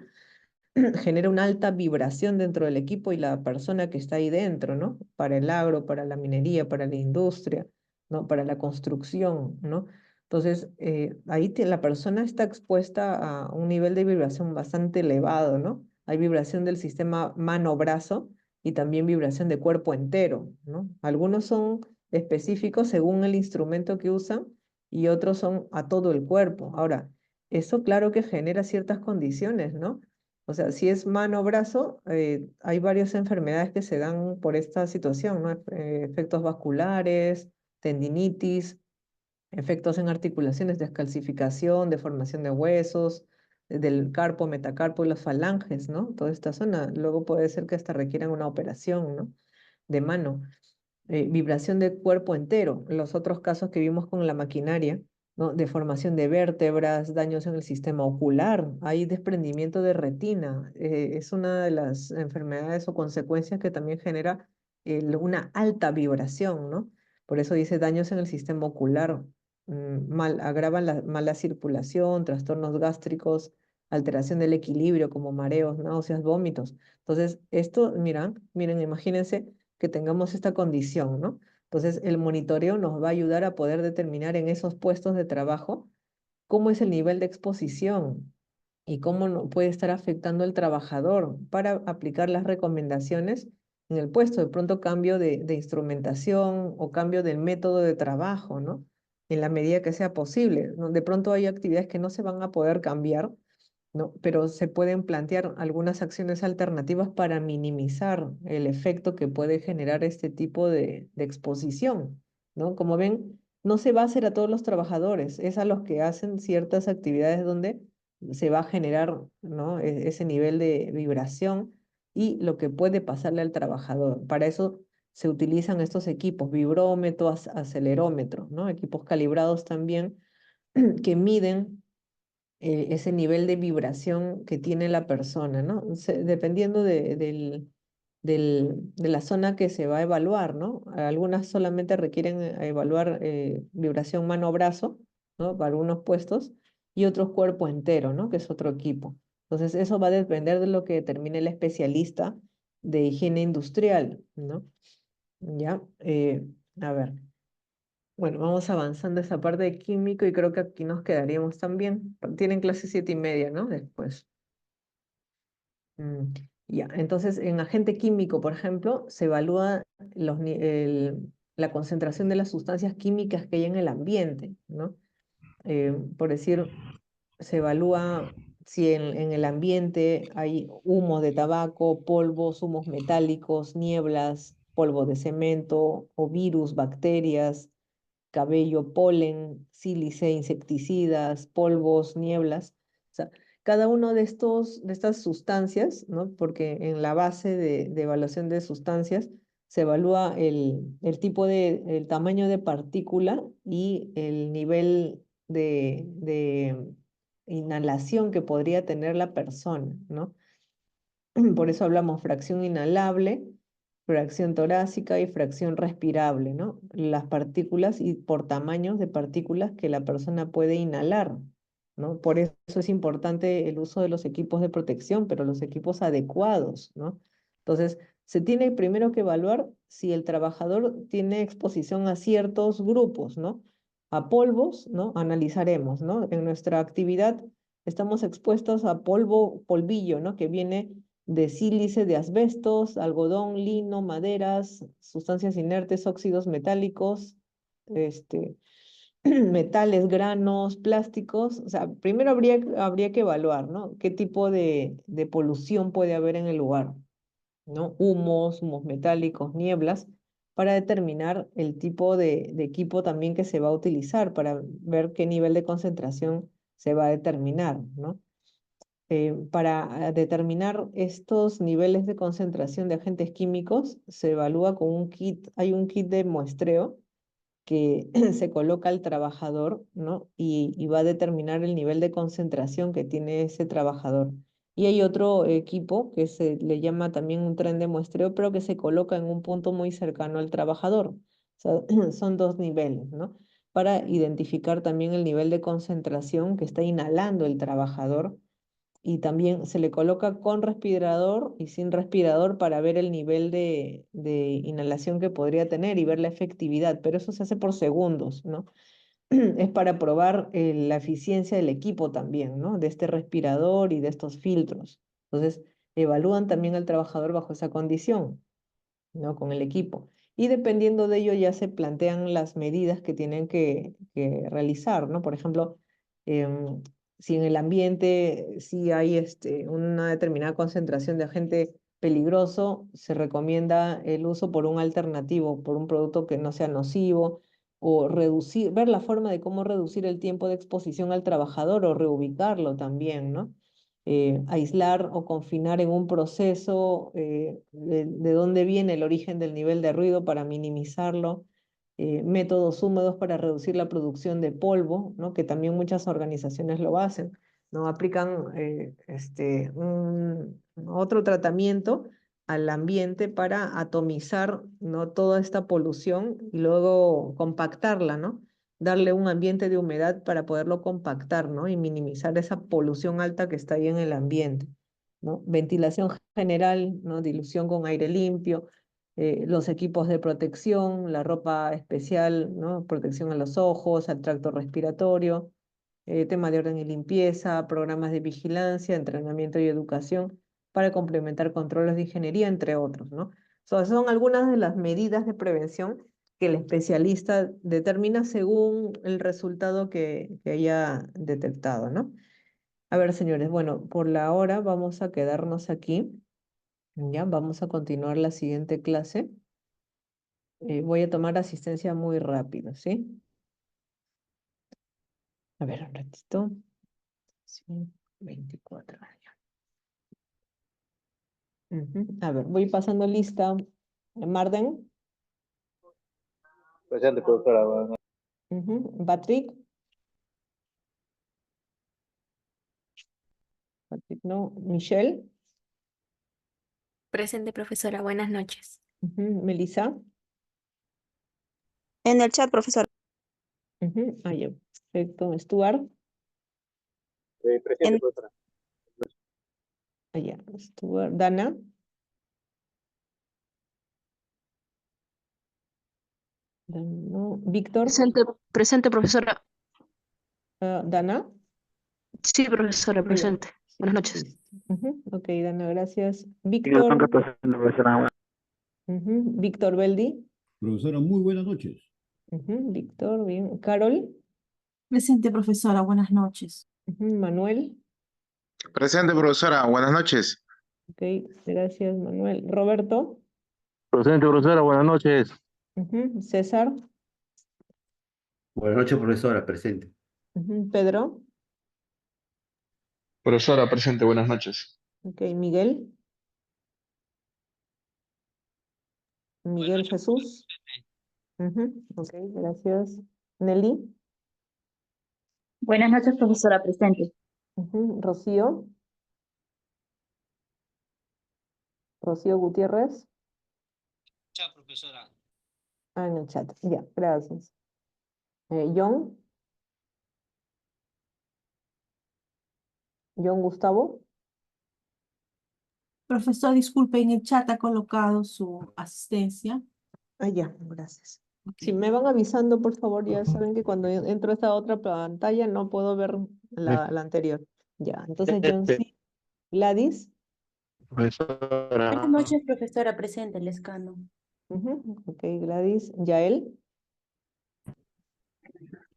genera una alta vibración dentro del equipo y la persona que está ahí dentro, ¿no? Para el agro, para la minería, para la industria, ¿no? Para la construcción, ¿no? Entonces, ahí la persona está expuesta a un nivel de vibración bastante elevado, ¿no? Hay vibración del sistema mano-brazo y también vibración de cuerpo entero, ¿no? Algunos son específicos según el instrumento que usan y otros son a todo el cuerpo. Ahora, eso claro que genera ciertas condiciones, ¿no? O sea, si es mano o brazo, hay varias enfermedades que se dan por esta situación, ¿no? Efectos vasculares, tendinitis, efectos en articulaciones, descalcificación, deformación de huesos, del carpo, metacarpo y las falanges, ¿no? Toda esta zona. Luego puede ser que hasta requieran una operación, ¿no? De mano. Vibración de cuerpo entero. Los otros casos que vimos con la maquinaria, ¿no? Deformación de vértebras, daños en el sistema ocular, hay desprendimiento de retina. Es una de las enfermedades o consecuencias que también genera una alta vibración, ¿no? Por eso dice daños en el sistema ocular, agravan la mala circulación, trastornos gástricos, alteración del equilibrio como mareos, náuseas, vómitos. Entonces, esto, miren, imagínense que tengamos esta condición, ¿no? Entonces, el monitoreo nos va a ayudar a poder determinar en esos puestos de trabajo cómo es el nivel de exposición y cómo puede estar afectando al trabajador para aplicar las recomendaciones en el puesto. De pronto, cambio de instrumentación o cambio del método de trabajo, ¿no? En la medida que sea posible, ¿no? De pronto hay actividades que no se van a poder cambiar, ¿no? Pero se pueden plantear algunas acciones alternativas para minimizar el efecto que puede generar este tipo de exposición, ¿no? Como ven, no se va a hacer a todos los trabajadores, es a los que hacen ciertas actividades donde se va a generar, ¿no? Ese nivel de vibración y lo que puede pasarle al trabajador. Para eso se utilizan estos equipos, vibrómetros, acelerómetros, ¿no? Equipos calibrados también que miden ese nivel de vibración que tiene la persona, ¿no? Dependiendo de la zona que se va a evaluar, ¿no? Algunas solamente requieren evaluar vibración mano-brazo, ¿no? Para algunos puestos, y otros cuerpo entero, ¿no? Que es otro equipo. Entonces, eso va a depender de lo que determine el especialista de higiene industrial, ¿no? Ya, a ver. Bueno, vamos avanzando esa parte de químico y creo que aquí nos quedaríamos también. Tienen clase 7:30, ¿no? Después. Mm, ya, entonces en agente químico, por ejemplo, se evalúa la concentración de las sustancias químicas que hay en el ambiente, ¿no? Por decir, se evalúa si en el ambiente hay humo de tabaco, polvos, humos metálicos, nieblas, polvo de cemento o virus, bacterias, cabello, polen, sílice, insecticidas, polvos, nieblas. O sea, cada uno de estas sustancias, ¿no? Porque en la base de evaluación de sustancias se evalúa el tipo el tamaño de partícula y el nivel de inhalación que podría tener la persona, ¿no? Por eso hablamos fracción inhalable, fracción torácica y fracción respirable, ¿no? Las partículas y por tamaños de partículas que la persona puede inhalar, ¿no? Por eso es importante el uso de los equipos de protección, pero los equipos adecuados, ¿no? Entonces, se tiene primero que evaluar si el trabajador tiene exposición a ciertos grupos, ¿no? A polvos, ¿no? Analizaremos, ¿no? En nuestra actividad estamos expuestos a polvillo, ¿no? Que viene de sílice de asbestos, algodón, lino, maderas, sustancias inertes, óxidos metálicos, este, metales, granos, plásticos. O sea, primero habría que evaluar, ¿no? ¿Qué tipo de polución puede haber en el lugar? ¿No? Humos metálicos, nieblas, para determinar el tipo de equipo también que se va a utilizar, para ver qué nivel de concentración se va a determinar, ¿no? Para determinar estos niveles de concentración de agentes químicos, se evalúa con un kit, hay un kit de muestreo que se coloca al trabajador, ¿no? Y va a determinar el nivel de concentración que tiene ese trabajador. Y hay otro equipo que se le llama también un tren de muestreo, pero que se coloca en un punto muy cercano al trabajador. O sea, son dos niveles, ¿no? Para identificar también el nivel de concentración que está inhalando el trabajador y también se le coloca con respirador y sin respirador para ver el nivel de inhalación que podría tener y ver la efectividad, pero eso se hace por segundos, ¿no? Es para probar la eficiencia del equipo también, ¿no? De este respirador y de estos filtros. Entonces, evalúan también al trabajador bajo esa condición, ¿no? Con el equipo. Y dependiendo de ello ya se plantean las medidas que tienen que realizar, ¿no? Por ejemplo, si en el ambiente si hay una determinada concentración de agente peligroso, se recomienda el uso por un alternativo, por un producto que no sea nocivo, o reducir, ver la forma de cómo reducir el tiempo de exposición al trabajador o reubicarlo también, ¿no? Aislar o confinar en un proceso de dónde viene el origen del nivel de ruido para minimizarlo, métodos húmedos para reducir la producción de polvo, ¿no? Que también muchas organizaciones lo hacen, ¿no? Aplican otro tratamiento al ambiente para atomizar, ¿no? Toda esta polución y luego compactarla, ¿no? Darle un ambiente de humedad para poderlo compactar, ¿no? Y minimizar esa polución alta que está ahí en el ambiente, ¿no? Ventilación general, ¿no? Dilución con aire limpio, los equipos de protección, la ropa especial, ¿no? Protección a los ojos, al tracto respiratorio, tema de orden y limpieza, programas de vigilancia, entrenamiento y educación para complementar controles de ingeniería, entre otros, ¿no? Son algunas de las medidas de prevención que el especialista determina según el resultado que haya detectado, ¿no? A ver, señores, bueno, por la hora vamos a quedarnos aquí, ¿ya? Vamos a continuar la siguiente clase. Voy a tomar asistencia muy rápido, ¿sí? A ver, un ratito. Sí, 24 años. A ver, voy pasando lista. Marden, Presente, profesora. Buenas noches. Patrick, Patrick no, Michelle, Presente, profesora. Buenas noches. Melissa, En el chat, profesor. ya, perfecto, Stuart, Presente, En, profesora. ya, Stuart, Dana, No. Víctor, Presente, profesora. Dana. Sí, profesora, Ya. presente. Buenas noches. Listo. Ok, Dana, gracias. Señor Víctor, Tonka, presente, profesora. Víctor Beldi. Profesora, muy buenas noches. Víctor, bien. Carol, Presente, profesora, buenas noches. Manuel. Presente, profesora. Buenas noches. Ok, gracias, Manuel. Roberto, Presente, profesora, buenas noches. César, Buenas noches, profesora, presente. Pedro, Profesora, presente, buenas noches. ok, Miguel, Miguel Jesús. Ok, gracias. Nelly, Buenas noches, profesora, presente. Rocío, Rocío Gutiérrez. Chao, profesora. En el chat, ya, gracias. John, John Gustavo. Profesor, disculpe, en el chat ha colocado su asistencia. Ya, gracias. Ok. Si me van avisando, por favor, ya saben que cuando entro a esta otra pantalla no puedo ver la anterior. Ya, entonces John sí. Gladys. Profesora. Buenas noches, profesora, presente, Lescano. Ok, Gladys. Yael.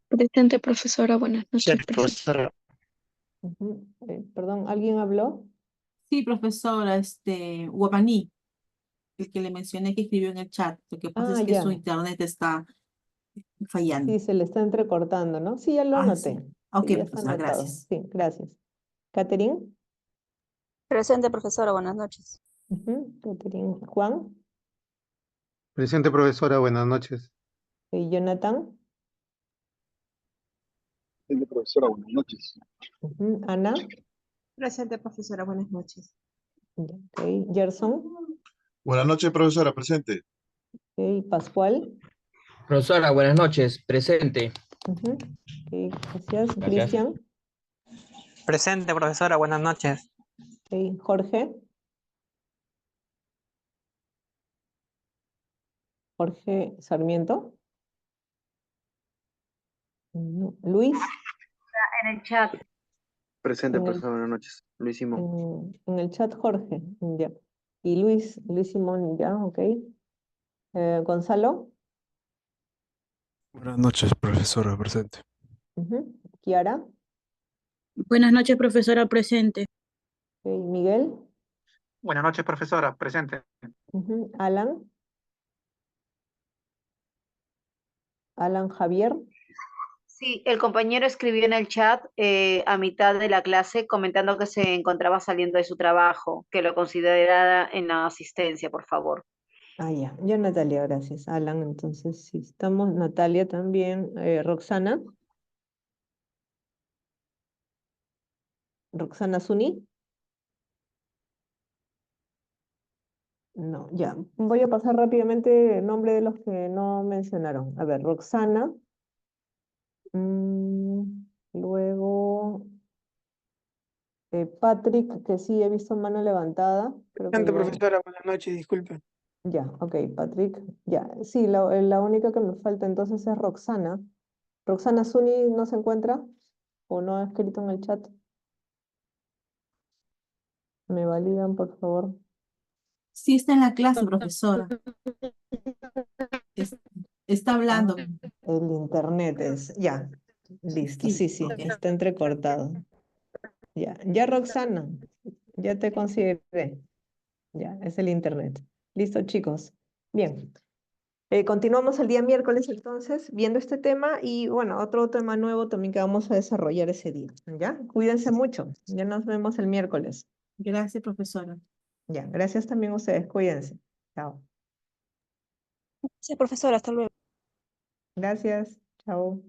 Presente, profesora. Buenas noches. Presente. Profesora. Perdón, ¿alguien habló? Sí, profesora, Guamaní, el que le mencioné que escribió en el chat. Lo que pasa es que Ya. su internet está fallando. Sí, se le está entrecortando, ¿no? Sí, ya lo Ah, anoté. sí. Ok, Sí, ya está profesora, anotado. gracias. Sí, gracias. Catherine. Presente, profesora, buenas noches. Catherine. Juan. Presente, profesora, buenas noches. Jonathan. Presente, profesora, buenas noches. Ana. Presente, profesora, buenas noches. Ok, Gerson. Buenas noches, profesora, presente. Ok, Pascual. Profesora, buenas noches. Presente. Ok, gracias. Gracias. Cristian. Presente, profesora, buenas noches. Ok, Jorge. Jorge Sarmiento. No. Luis. En el chat. Presente, En el, profesora, buenas noches. Luis Simón. en el chat Jorge. Ya. Y Luis Simón, ya, ok. Gonzalo. Buenas noches, profesora, presente. Kiara. Buenas noches, profesora, presente. Ok, Miguel. Buenas noches, profesora, presente. Alan. Alan Javier. Sí, el compañero escribió en el chat a mitad de la clase comentando que se encontraba saliendo de su trabajo, que lo considerara en la asistencia, por favor. Ya. Yo Natalia, gracias. Alan, entonces sí, estamos. Natalia también. Roxana. Roxana Zuni. No, ya. Voy a pasar rápidamente el nombre de los que no mencionaron. A ver, Roxana. Luego Patrick, que sí he visto mano levantada. Creo que Presente, ya. profesora, buenas noches, disculpe. Ya, ok, Patrick. Ya, sí, la única que me falta entonces es Roxana. ¿Roxana Zuni no se encuentra? ¿O no ha escrito en el chat? ¿Me validan, por favor? Sí, está en la clase, profesora. Está hablando. El internet es. Ya, listo. Sí, Sí, ok. está entrecortado. Ya, Roxana, ya te consideré. Ya, es el internet. Listo, chicos. Bien. Continuamos el día miércoles entonces viendo este tema y bueno, otro tema nuevo también que vamos a desarrollar ese día. ¿Ya? Cuídense mucho. Ya nos vemos el miércoles. Gracias, profesora. Ya, gracias también a ustedes. Cuídense. Chao. Sí, profesora, hasta luego. Gracias. Chao.